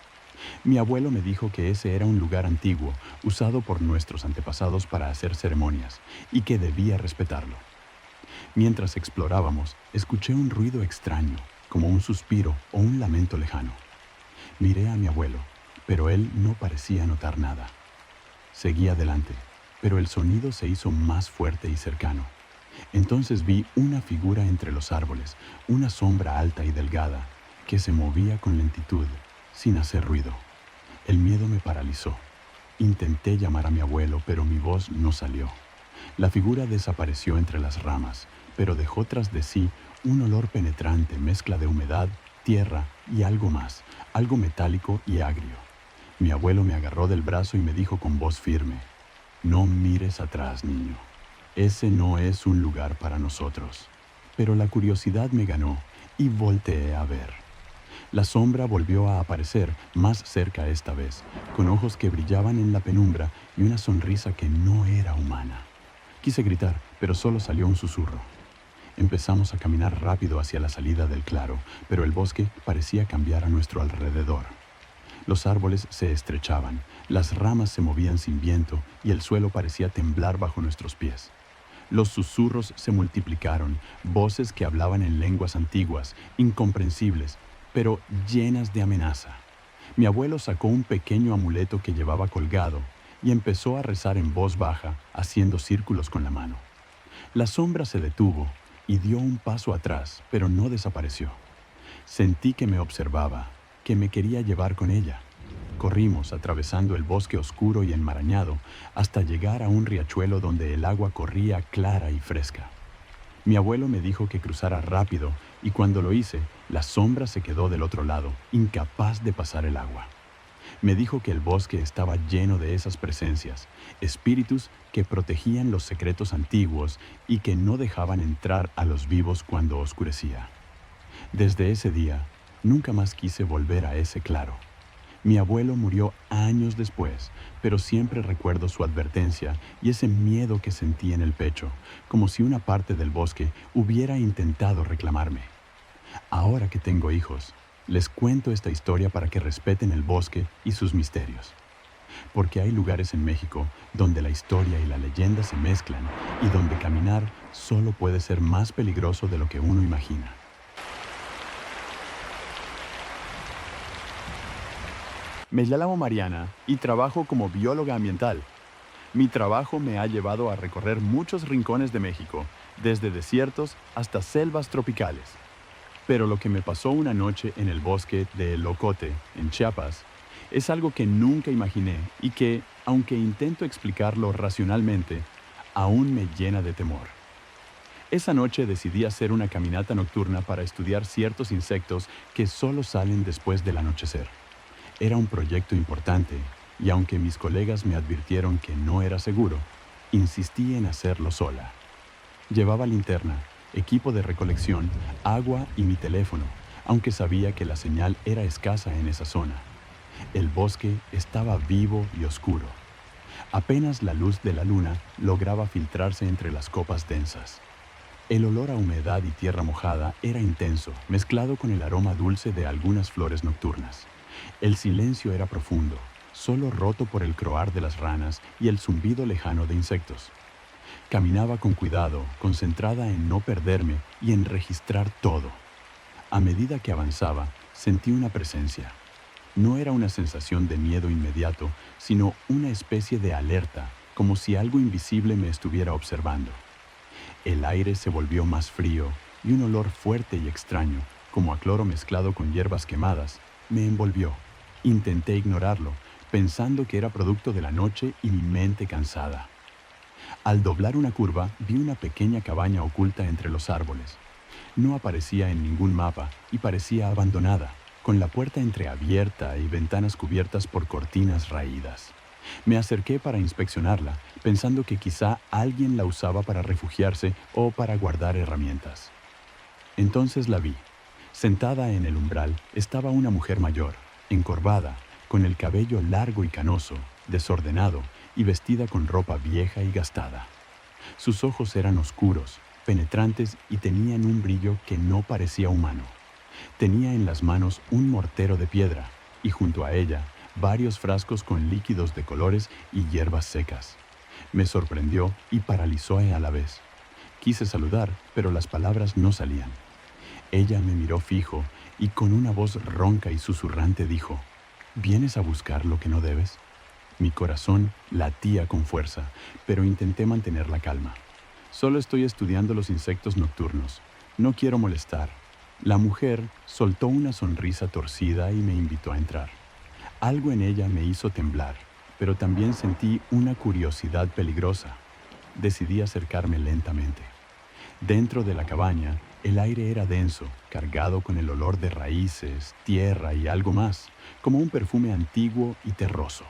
Mi abuelo me dijo que ese era un lugar antiguo, usado por nuestros antepasados para hacer ceremonias, y que debía respetarlo. Mientras explorábamos, escuché un ruido extraño, como un suspiro o un lamento lejano. Miré a mi abuelo, pero él no parecía notar nada. Seguí adelante, pero el sonido se hizo más fuerte y cercano. Entonces vi una figura entre los árboles, una sombra alta y delgada, que se movía con lentitud, sin hacer ruido. El miedo me paralizó. Intenté llamar a mi abuelo, pero mi voz no salió. La figura desapareció entre las ramas, pero dejó tras de sí un olor penetrante, mezcla de humedad, tierra y algo más, algo metálico y agrio. Mi abuelo me agarró del brazo y me dijo con voz firme: «No mires atrás, niño. Ese no es un lugar para nosotros». Pero la curiosidad me ganó y volteé a ver. La sombra volvió a aparecer, más cerca esta vez, con ojos que brillaban en la penumbra y una sonrisa que no era humana. Quise gritar, pero solo salió un susurro. Empezamos a caminar rápido hacia la salida del claro, pero el bosque parecía cambiar a nuestro alrededor. Los árboles se estrechaban, las ramas se movían sin viento y el suelo parecía temblar bajo nuestros pies. Los susurros se multiplicaron, voces que hablaban en lenguas antiguas, incomprensibles, pero llenas de amenaza. Mi abuelo sacó un pequeño amuleto que llevaba colgado y empezó a rezar en voz baja, haciendo círculos con la mano. La sombra se detuvo y dio un paso atrás, pero no desapareció. Sentí que me observaba, que me quería llevar con ella. Corrimos atravesando el bosque oscuro y enmarañado hasta llegar a un riachuelo donde el agua corría clara y fresca. Mi abuelo me dijo que cruzara rápido y cuando lo hice, la sombra se quedó del otro lado, incapaz de pasar el agua. Me dijo que el bosque estaba lleno de esas presencias, espíritus que protegían los secretos antiguos y que no dejaban entrar a los vivos cuando oscurecía. Desde ese día, nunca más quise volver a ese claro. Mi abuelo murió años después, pero siempre recuerdo su advertencia y ese miedo que sentí en el pecho, como si una parte del bosque hubiera intentado reclamarme. Ahora que tengo hijos, les cuento esta historia para que respeten el bosque y sus misterios. Porque hay lugares en México donde la historia y la leyenda se mezclan y donde caminar solo puede ser más peligroso de lo que uno imagina. Me llamo Mariana y trabajo como bióloga ambiental. Mi trabajo me ha llevado a recorrer muchos rincones de México, desde desiertos hasta selvas tropicales. Pero lo que me pasó una noche en el bosque de El Ocote, en Chiapas, es algo que nunca imaginé y que, aunque intento explicarlo racionalmente, aún me llena de temor. Esa noche decidí hacer una caminata nocturna para estudiar ciertos insectos que solo salen después del anochecer. Era un proyecto importante y aunque mis colegas me advirtieron que no era seguro, insistí en hacerlo sola. Llevaba linterna, equipo de recolección, agua y mi teléfono, aunque sabía que la señal era escasa en esa zona. El bosque estaba vivo y oscuro. Apenas la luz de la luna lograba filtrarse entre las copas densas. El olor a humedad y tierra mojada era intenso, mezclado con el aroma dulce de algunas flores nocturnas. El silencio era profundo, solo roto por el croar de las ranas y el zumbido lejano de insectos. Caminaba con cuidado, concentrada en no perderme y en registrar todo. A medida que avanzaba, sentí una presencia. No era una sensación de miedo inmediato, sino una especie de alerta, como si algo invisible me estuviera observando. El aire se volvió más frío y un olor fuerte y extraño, como a cloro mezclado con hierbas quemadas, me envolvió. Intenté ignorarlo, pensando que era producto de la noche y mi mente cansada. Al doblar una curva, vi una pequeña cabaña oculta entre los árboles. No aparecía en ningún mapa y parecía abandonada, con la puerta entreabierta y ventanas cubiertas por cortinas raídas. Me acerqué para inspeccionarla, pensando que quizá alguien la usaba para refugiarse o para guardar herramientas. Entonces la vi. Sentada en el umbral estaba una mujer mayor, encorvada, con el cabello largo y canoso, desordenado y vestida con ropa vieja y gastada. Sus ojos eran oscuros, penetrantes y tenían un brillo que no parecía humano. Tenía en las manos un mortero de piedra y junto a ella varios frascos con líquidos de colores y hierbas secas. Me sorprendió y paralizó a la vez. Quise saludar, pero las palabras no salían. Ella me miró fijo y con una voz ronca y susurrante dijo: ¿vienes a buscar lo que no debes? Mi corazón latía con fuerza, pero intenté mantener la calma. Solo estoy estudiando los insectos nocturnos. No quiero molestar. La mujer soltó una sonrisa torcida y me invitó a entrar. Algo en ella me hizo temblar, pero también sentí una curiosidad peligrosa. Decidí acercarme lentamente. Dentro de la cabaña, el aire era denso, cargado con el olor de raíces, tierra y algo más, como un perfume antiguo y terroso.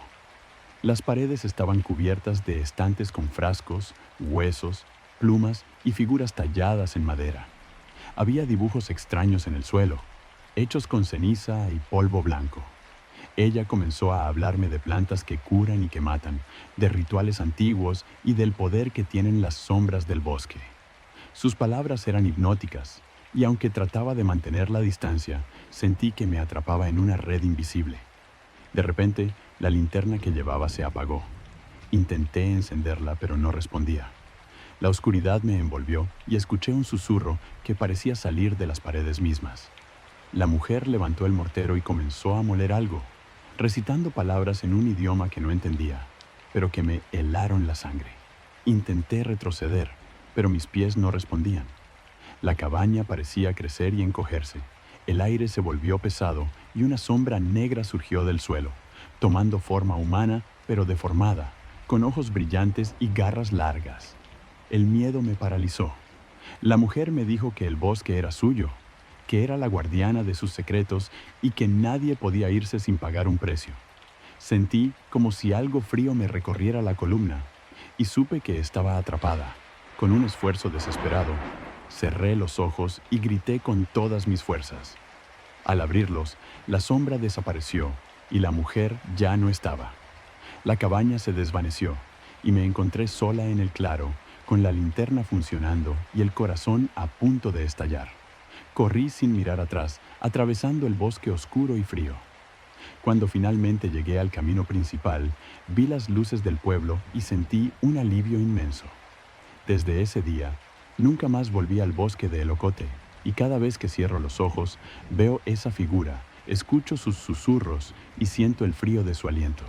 Las paredes estaban cubiertas de estantes con frascos, huesos, plumas y figuras talladas en madera. Había dibujos extraños en el suelo, hechos con ceniza y polvo blanco. Ella comenzó a hablarme de plantas que curan y que matan, de rituales antiguos y del poder que tienen las sombras del bosque. Sus palabras eran hipnóticas, y aunque trataba de mantener la distancia, sentí que me atrapaba en una red invisible. De repente, la linterna que llevaba se apagó. Intenté encenderla, pero no respondía. La oscuridad me envolvió y escuché un susurro que parecía salir de las paredes mismas. La mujer levantó el mortero y comenzó a moler algo, recitando palabras en un idioma que no entendía, pero que me helaron la sangre. Intenté retroceder, pero mis pies no respondían. La cabaña parecía crecer y encogerse. El aire se volvió pesado y una sombra negra surgió del suelo, tomando forma humana, pero deformada, con ojos brillantes y garras largas. El miedo me paralizó. La mujer me dijo que el bosque era suyo, que era la guardiana de sus secretos y que nadie podía irse sin pagar un precio. Sentí como si algo frío me recorriera la columna y supe que estaba atrapada. Con un esfuerzo desesperado, cerré los ojos y grité con todas mis fuerzas. Al abrirlos, la sombra desapareció y la mujer ya no estaba. La cabaña se desvaneció y me encontré sola en el claro, con la linterna funcionando y el corazón a punto de estallar. Corrí sin mirar atrás, atravesando el bosque oscuro y frío. Cuando finalmente llegué al camino principal, vi las luces del pueblo y sentí un alivio inmenso. Desde ese día, nunca más volví al bosque de Elocote, y cada vez que cierro los ojos, veo esa figura, escucho sus susurros y siento el frío de su aliento.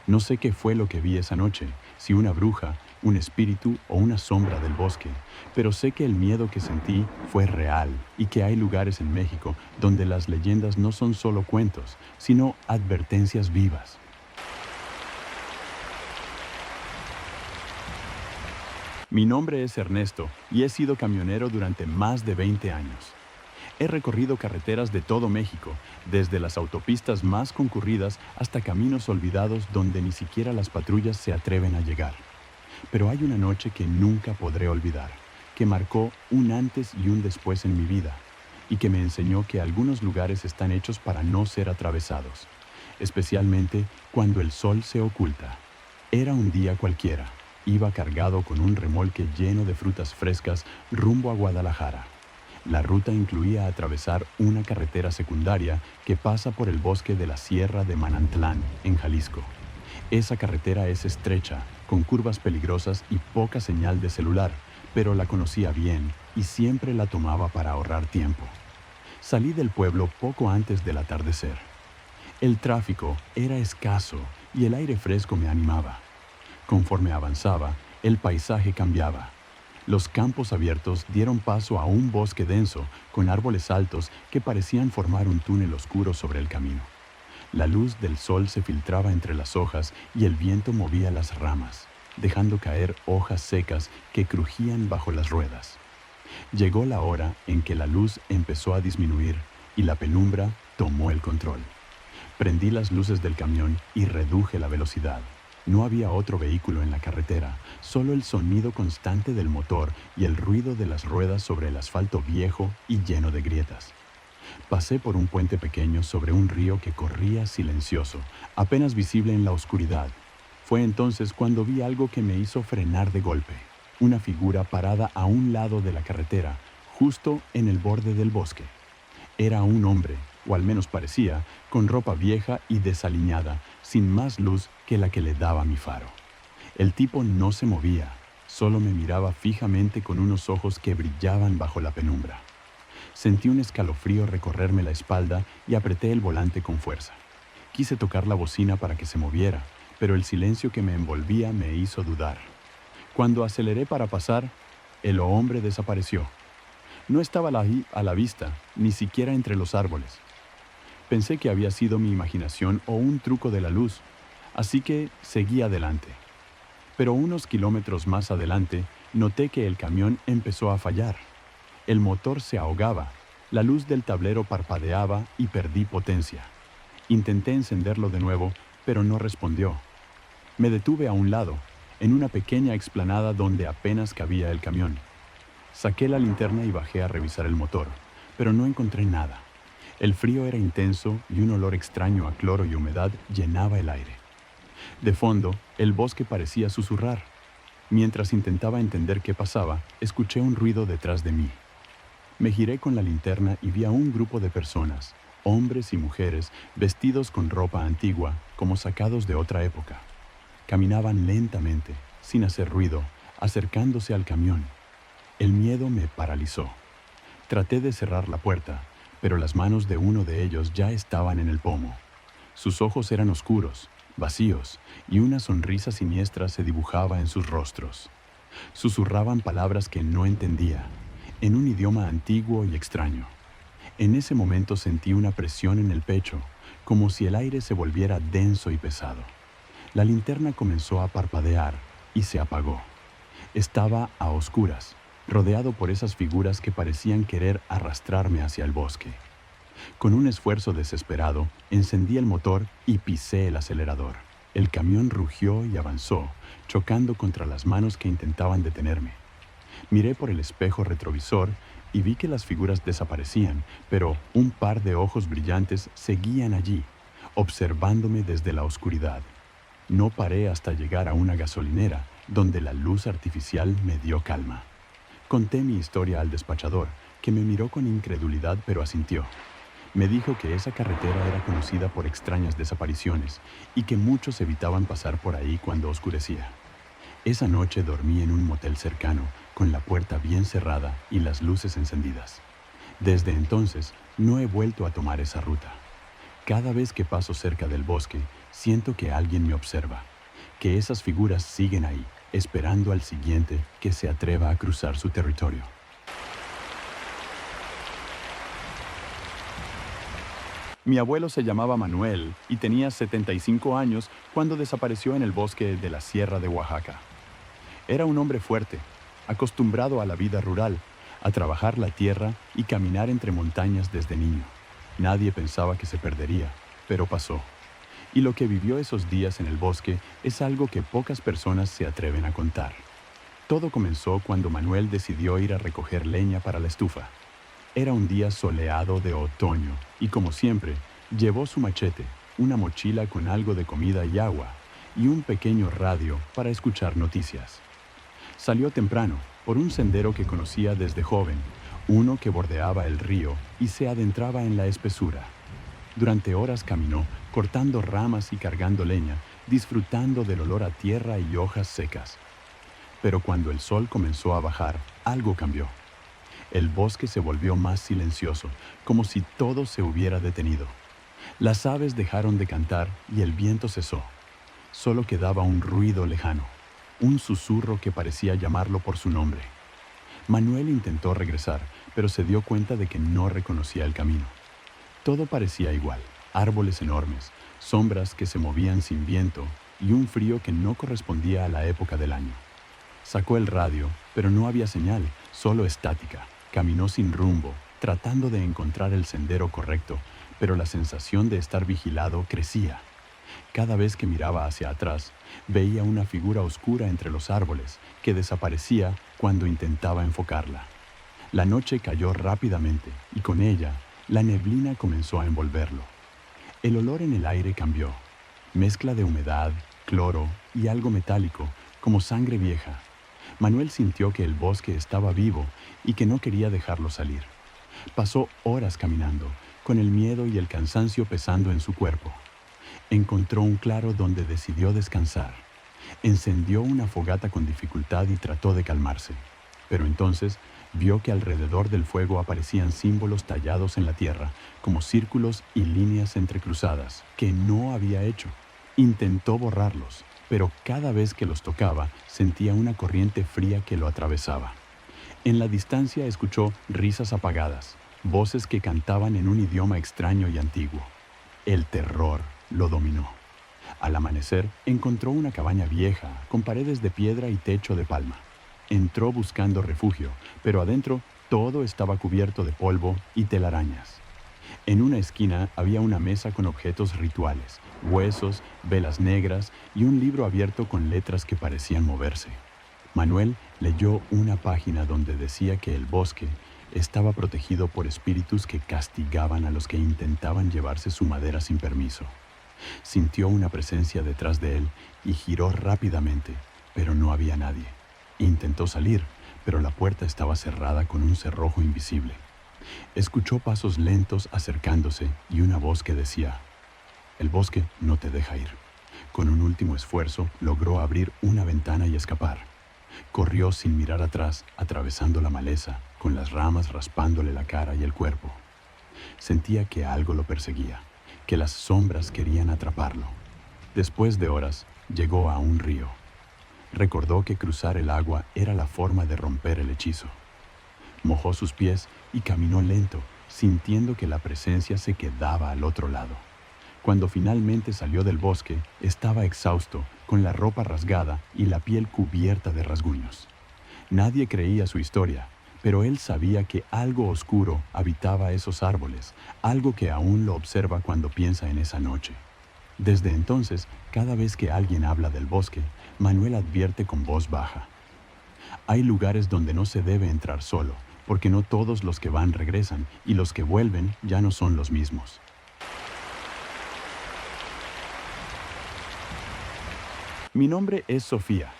No sé qué fue lo que vi esa noche, si una bruja, un espíritu o una sombra del bosque, pero sé que el miedo que sentí fue real y que hay lugares en México donde las leyendas no son solo cuentos, sino advertencias vivas. Mi nombre es Ernesto y he sido camionero durante más de 20 años. He recorrido carreteras de todo México, desde las autopistas más concurridas hasta caminos olvidados donde ni siquiera las patrullas se atreven a llegar. Pero hay una noche que nunca podré olvidar, que marcó un antes y un después en mi vida, y que me enseñó que algunos lugares están hechos para no ser atravesados, especialmente cuando el sol se oculta. Era un día cualquiera. Iba cargado con un remolque lleno de frutas frescas rumbo a Guadalajara. La ruta incluía atravesar una carretera secundaria que pasa por el bosque de la Sierra de Manantlán, en Jalisco. Esa carretera es estrecha, con curvas peligrosas y poca señal de celular, pero la conocía bien y siempre la tomaba para ahorrar tiempo. Salí del pueblo poco antes del atardecer. El tráfico era escaso y el aire fresco me animaba. Conforme avanzaba, el paisaje cambiaba. Los campos abiertos dieron paso a un bosque denso, con árboles altos que parecían formar un túnel oscuro sobre el camino. La luz del sol se filtraba entre las hojas y el viento movía las ramas, dejando caer hojas secas que crujían bajo las ruedas. Llegó la hora en que la luz empezó a disminuir y la penumbra tomó el control. Prendí las luces del camión y reduje la velocidad. No había otro vehículo en la carretera, solo el sonido constante del motor y el ruido de las ruedas sobre el asfalto viejo y lleno de grietas. Pasé por un puente pequeño sobre un río que corría silencioso, apenas visible en la oscuridad. Fue entonces cuando vi algo que me hizo frenar de golpe. Una figura parada a un lado de la carretera, justo en el borde del bosque. Era un hombre, o al menos parecía, con ropa vieja y desaliñada, sin más luz que la que le daba mi faro. El tipo no se movía, solo me miraba fijamente con unos ojos que brillaban bajo la penumbra. Sentí un escalofrío recorrerme la espalda y apreté el volante con fuerza. Quise tocar la bocina para que se moviera, pero el silencio que me envolvía me hizo dudar. Cuando aceleré para pasar, el hombre desapareció. No estaba a la vista, ni siquiera entre los árboles. Pensé que había sido mi imaginación o un truco de la luz, así que seguí adelante. Pero unos kilómetros más adelante, noté que el camión empezó a fallar. El motor se ahogaba, la luz del tablero parpadeaba y perdí potencia. Intenté encenderlo de nuevo, pero no respondió. Me detuve a un lado, en una pequeña explanada donde apenas cabía el camión. Saqué la linterna y bajé a revisar el motor, pero no encontré nada. El frío era intenso y un olor extraño a cloro y humedad llenaba el aire. De fondo, el bosque parecía susurrar. Mientras intentaba entender qué pasaba, escuché un ruido detrás de mí. Me giré con la linterna y vi a un grupo de personas, Hombres y mujeres vestidos con ropa antigua, como sacados de otra época. Caminaban lentamente, sin hacer ruido, acercándose al camión. El miedo me paralizó. Traté de cerrar la puerta, pero las manos de uno de ellos ya estaban en el pomo. Sus ojos eran oscuros, vacíos, y una sonrisa siniestra se dibujaba en sus rostros. Susurraban palabras que no entendía, en un idioma antiguo y extraño. En ese momento sentí una presión en el pecho, como si el aire se volviera denso y pesado. La linterna comenzó a parpadear y se apagó. Estaba a oscuras, rodeado por esas figuras que parecían querer arrastrarme hacia el bosque. Con un esfuerzo desesperado, encendí el motor y pisé el acelerador. El camión rugió y avanzó, chocando contra las manos que intentaban detenerme. Miré por el espejo retrovisor y vi que las figuras desaparecían, pero un par de ojos brillantes seguían allí, observándome desde la oscuridad. No paré hasta llegar a una gasolinera, donde la luz artificial me dio calma. Conté mi historia al despachador, que me miró con incredulidad pero asintió. Me dijo que esa carretera era conocida por extrañas desapariciones y que muchos evitaban pasar por ahí cuando oscurecía. Esa noche dormí en un motel cercano, con la puerta bien cerrada y las luces encendidas. Desde entonces, no he vuelto a tomar esa ruta. Cada vez que paso cerca del bosque, siento que alguien me observa, que esas figuras siguen ahí, esperando al siguiente que se atreva a cruzar su territorio. Mi abuelo se llamaba Manuel y tenía 75 años cuando desapareció en el bosque de la Sierra de Oaxaca. Era un hombre fuerte, acostumbrado a la vida rural, a trabajar la tierra y caminar entre montañas desde niño. Nadie pensaba que se perdería, pero pasó. Y lo que vivió esos días en el bosque es algo que pocas personas se atreven a contar. Todo comenzó cuando Manuel decidió ir a recoger leña para la estufa. Era un día soleado de otoño y, como siempre, llevó su machete, una mochila con algo de comida y agua, y un pequeño radio para escuchar noticias. Salió temprano, por un sendero que conocía desde joven, uno que bordeaba el río y se adentraba en la espesura. Durante horas caminó, cortando ramas y cargando leña, disfrutando del olor a tierra y hojas secas. Pero cuando el sol comenzó a bajar, algo cambió. El bosque se volvió más silencioso, como si todo se hubiera detenido. Las aves dejaron de cantar y el viento cesó. Solo quedaba un ruido lejano, un susurro que parecía llamarlo por su nombre. Manuel intentó regresar, pero se dio cuenta de que no reconocía el camino. Todo parecía igual, árboles enormes, sombras que se movían sin viento y un frío que no correspondía a la época del año. Sacó el radio, pero no había señal, solo estática. Caminó sin rumbo, tratando de encontrar el sendero correcto, pero la sensación de estar vigilado crecía. Cada vez que miraba hacia atrás, veía una figura oscura entre los árboles que desaparecía cuando intentaba enfocarla. La noche cayó rápidamente y con ella, la neblina comenzó a envolverlo. El olor en el aire cambió, mezcla de humedad, cloro y algo metálico, como sangre vieja. Manuel sintió que el bosque estaba vivo y que no quería dejarlo salir. Pasó horas caminando, con el miedo y el cansancio pesando en su cuerpo. Encontró un claro donde decidió descansar. Encendió una fogata con dificultad y trató de calmarse. Pero entonces vio que alrededor del fuego aparecían símbolos tallados en la tierra, como círculos y líneas entrecruzadas, que no había hecho. Intentó borrarlos, pero cada vez que los tocaba, sentía una corriente fría que lo atravesaba. En la distancia escuchó risas apagadas, voces que cantaban en un idioma extraño y antiguo. El terror lo dominó. Al amanecer, encontró una cabaña vieja, con paredes de piedra y techo de palma. Entró buscando refugio, pero adentro todo estaba cubierto de polvo y telarañas. En una esquina había una mesa con objetos rituales, huesos, velas negras y un libro abierto con letras que parecían moverse. Manuel leyó una página donde decía que el bosque estaba protegido por espíritus que castigaban a los que intentaban llevarse su madera sin permiso. Sintió una presencia detrás de él y giró rápidamente, pero no había nadie. Intentó salir, pero la puerta estaba cerrada con un cerrojo invisible. Escuchó pasos lentos acercándose y una voz que decía, «El bosque no te deja ir». Con un último esfuerzo logró abrir una ventana y escapar. Corrió sin mirar atrás, atravesando la maleza, con las ramas raspándole la cara y el cuerpo. Sentía que algo lo perseguía, que las sombras querían atraparlo. Después de horas, llegó a un río. Recordó que cruzar el agua era la forma de romper el hechizo. Mojó sus pies y caminó lento, sintiendo que la presencia se quedaba al otro lado. Cuando finalmente salió del bosque, estaba exhausto, con la ropa rasgada y la piel cubierta de rasguños. Nadie creía su historia, pero él sabía que algo oscuro habitaba esos árboles, algo que aún lo observa cuando piensa en esa noche. Desde entonces, cada vez que alguien habla del bosque, Manuel advierte con voz baja: hay lugares donde no se debe entrar solo, porque no todos los que van regresan y los que vuelven ya no son los mismos. Mi nombre es Sofía,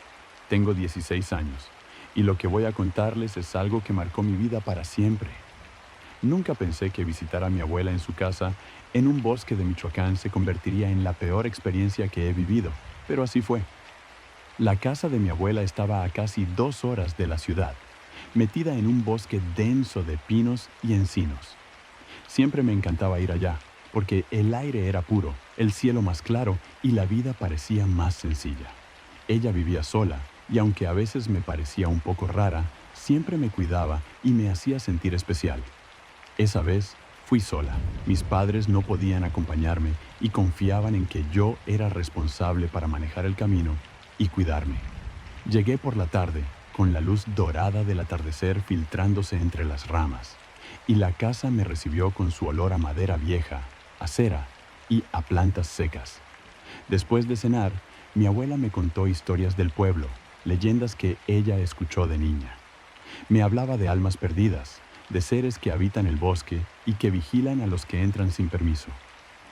tengo 16 años, y lo que voy a contarles es algo que marcó mi vida para siempre. Nunca pensé que visitar a mi abuela en su casa, en un bosque de Michoacán, se convertiría en la peor experiencia que he vivido, pero así fue. La casa de mi abuela estaba a casi 2 horas de la ciudad, metida en un bosque denso de pinos y encinos. Siempre me encantaba ir allá, porque el aire era puro, el cielo más claro y la vida parecía más sencilla. Ella vivía sola y aunque a veces me parecía un poco rara, siempre me cuidaba y me hacía sentir especial. Esa vez fui sola. Mis padres no podían acompañarme y confiaban en que yo era responsable para manejar el camino y cuidarme. Llegué por la tarde, con la luz dorada del atardecer filtrándose entre las ramas, y la casa me recibió con su olor a madera vieja, a cera y a plantas secas. Después de cenar, mi abuela me contó historias del pueblo, leyendas que ella escuchó de niña. Me hablaba de almas perdidas, de seres que habitan el bosque y que vigilan a los que entran sin permiso.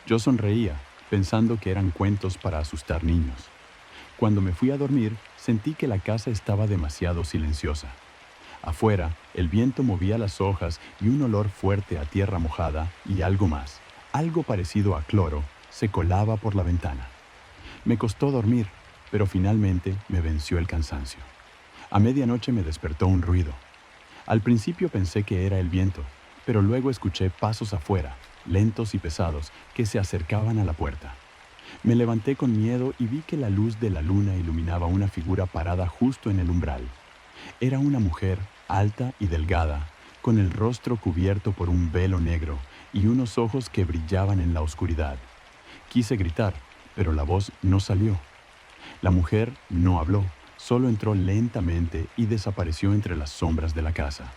Yo sonreía, pensando que eran cuentos para asustar niños. Cuando me fui a dormir, sentí que la casa estaba demasiado silenciosa. Afuera, el viento movía las hojas y un olor fuerte a tierra mojada y algo más, algo parecido a cloro, se colaba por la ventana. Me costó dormir, pero finalmente me venció el cansancio. A medianoche me despertó un ruido. Al principio pensé que era el viento, pero luego escuché pasos afuera, lentos y pesados, que se acercaban a la puerta. Me levanté con miedo y vi que la luz de la luna iluminaba una figura parada justo en el umbral. Era una mujer alta y delgada, con el rostro cubierto por un velo negro y unos ojos que brillaban en la oscuridad. Quise gritar, pero la voz no salió. La mujer no habló, solo entró lentamente y desapareció entre las sombras de la casa.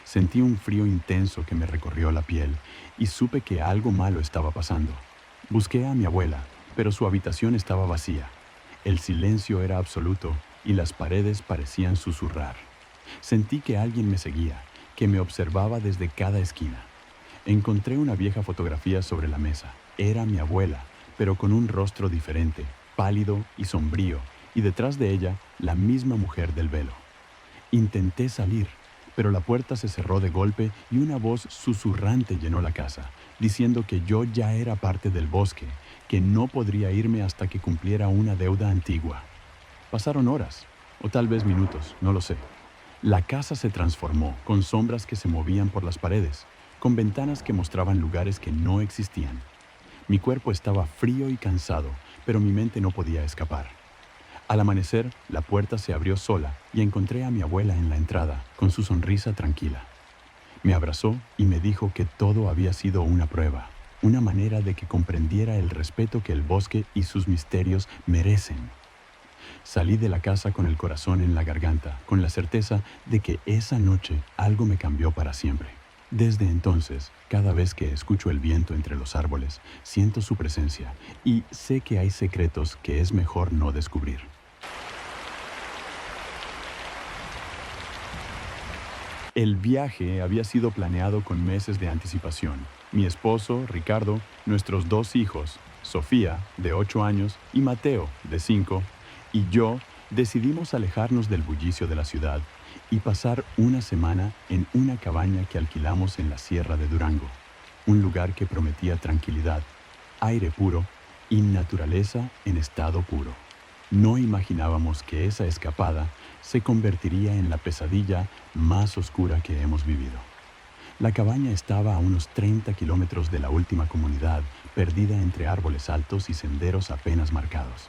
Sentí un frío intenso que me recorrió la piel y supe que algo malo estaba pasando. Busqué a mi abuela, pero su habitación estaba vacía. El silencio era absoluto y las paredes parecían susurrar. Sentí que alguien me seguía, que me observaba desde cada esquina. Encontré una vieja fotografía sobre la mesa. Era mi abuela, pero con un rostro diferente, pálido y sombrío, y detrás de ella, la misma mujer del velo. Intenté salir, pero la puerta se cerró de golpe y una voz susurrante llenó la casa, diciendo que yo ya era parte del bosque, que no podría irme hasta que cumpliera una deuda antigua. Pasaron horas, o tal vez minutos, no lo sé. La casa se transformó, con sombras que se movían por las paredes, con ventanas que mostraban lugares que no existían. Mi cuerpo estaba frío y cansado, pero mi mente no podía escapar. Al amanecer, la puerta se abrió sola y encontré a mi abuela en la entrada, con su sonrisa tranquila. Me abrazó y me dijo que todo había sido una prueba, una manera de que comprendiera el respeto que el bosque y sus misterios merecen. Salí de la casa con el corazón en la garganta, con la certeza de que esa noche algo me cambió para siempre. Desde entonces, cada vez que escucho el viento entre los árboles, siento su presencia y sé que hay secretos que es mejor no descubrir. El viaje había sido planeado con meses de anticipación. Mi esposo, Ricardo, nuestros 2 hijos, Sofía, de 8 años, y Mateo, de 5, y yo decidimos alejarnos del bullicio de la ciudad y pasar una semana en una cabaña que alquilamos en la Sierra de Durango, un lugar que prometía tranquilidad, aire puro y naturaleza en estado puro. No imaginábamos que esa escapada se convertiría en la pesadilla más oscura que hemos vivido. La cabaña estaba a unos 30 kilómetros de la última comunidad, perdida entre árboles altos y senderos apenas marcados.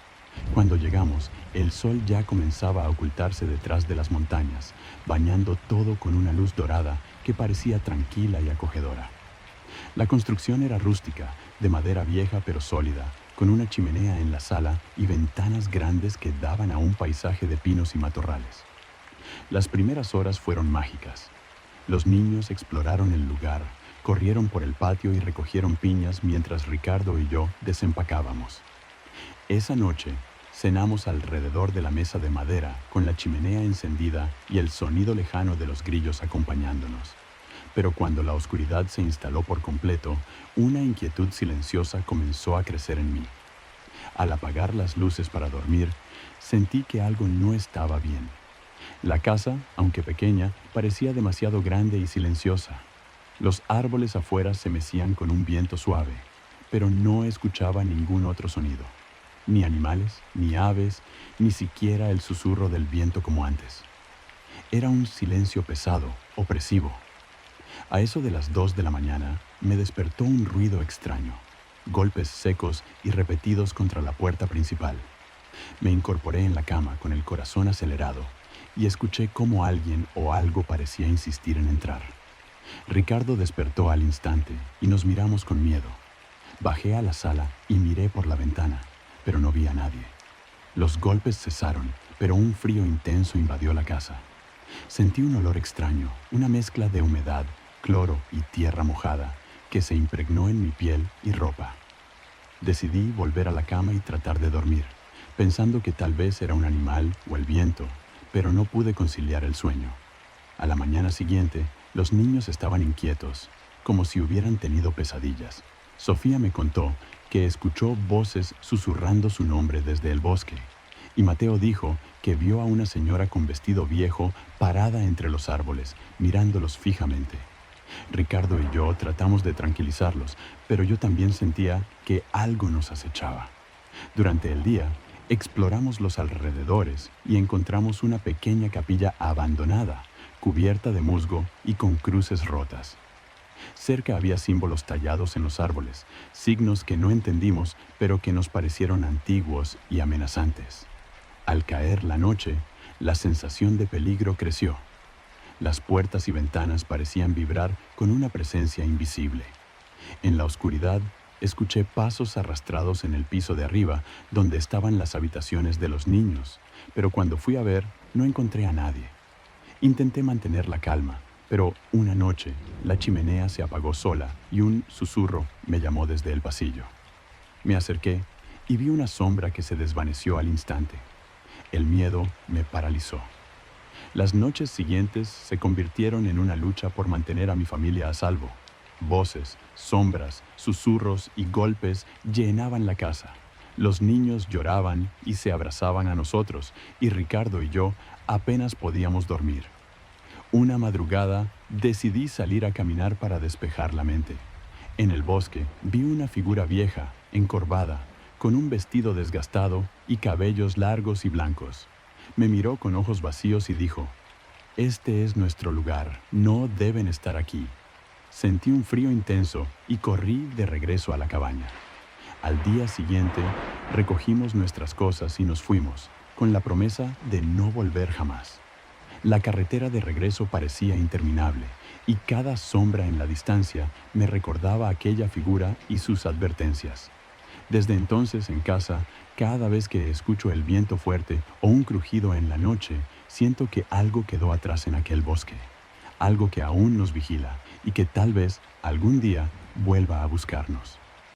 Cuando llegamos, el sol ya comenzaba a ocultarse detrás de las montañas, bañando todo con una luz dorada que parecía tranquila y acogedora. La construcción era rústica, de madera vieja pero sólida, con una chimenea en la sala y ventanas grandes que daban a un paisaje de pinos y matorrales. Las primeras horas fueron mágicas. Los niños exploraron el lugar, corrieron por el patio y recogieron piñas mientras Ricardo y yo desempacábamos. Esa noche, cenamos alrededor de la mesa de madera, con la chimenea encendida y el sonido lejano de los grillos acompañándonos. Pero cuando la oscuridad se instaló por completo, una inquietud silenciosa comenzó a crecer en mí. Al apagar las luces para dormir, sentí que algo no estaba bien. La casa, aunque pequeña, parecía demasiado grande y silenciosa. Los árboles afuera se mecían con un viento suave, pero no escuchaba ningún otro sonido. Ni animales, ni aves, ni siquiera el susurro del viento como antes. Era un silencio pesado, opresivo. A eso de las 2 de la mañana, me despertó un ruido extraño, golpes secos y repetidos contra la puerta principal. Me incorporé en la cama con el corazón acelerado y escuché cómo alguien o algo parecía insistir en entrar. Ricardo despertó al instante y nos miramos con miedo. Bajé a la sala y miré por la ventana, pero no vi a nadie. Los golpes cesaron, pero un frío intenso invadió la casa. Sentí un olor extraño, una mezcla de humedad, cloro y tierra mojada, que se impregnó en mi piel y ropa. Decidí volver a la cama y tratar de dormir, pensando que tal vez era un animal o el viento, pero no pude conciliar el sueño. A la mañana siguiente, los niños estaban inquietos, como si hubieran tenido pesadillas. Sofía me contó que escuchó voces susurrando su nombre desde el bosque, y Mateo dijo que vio a una señora con vestido viejo parada entre los árboles, mirándolos fijamente. Ricardo y yo tratamos de tranquilizarlos, pero yo también sentía que algo nos acechaba. Durante el día, exploramos los alrededores y encontramos una pequeña capilla abandonada, cubierta de musgo y con cruces rotas. Cerca había símbolos tallados en los árboles, signos que no entendimos, pero que nos parecieron antiguos y amenazantes. Al caer la noche, la sensación de peligro creció. Las puertas y ventanas parecían vibrar con una presencia invisible. En la oscuridad, escuché pasos arrastrados en el piso de arriba, donde estaban las habitaciones de los niños, pero cuando fui a ver, no encontré a nadie. Intenté mantener la calma, pero una noche, la chimenea se apagó sola y un susurro me llamó desde el pasillo. Me acerqué y vi una sombra que se desvaneció al instante. El miedo me paralizó. Las noches siguientes se convirtieron en una lucha por mantener a mi familia a salvo. Voces, sombras, susurros y golpes llenaban la casa. Los niños lloraban y se abrazaban a nosotros, y Ricardo y yo apenas podíamos dormir. Una madrugada decidí salir a caminar para despejar la mente. En el bosque vi una figura vieja, encorvada, con un vestido desgastado y cabellos largos y blancos. Me miró con ojos vacíos y dijo: «Este es nuestro lugar, no deben estar aquí». Sentí un frío intenso y corrí de regreso a la cabaña. Al día siguiente, recogimos nuestras cosas y nos fuimos, con la promesa de no volver jamás. La carretera de regreso parecía interminable, y cada sombra en la distancia me recordaba aquella figura y sus advertencias. Desde entonces en casa, cada vez que escucho el viento fuerte o un crujido en la noche, siento que algo quedó atrás en aquel bosque, algo que aún nos vigila y que tal vez algún día vuelva a buscarnos.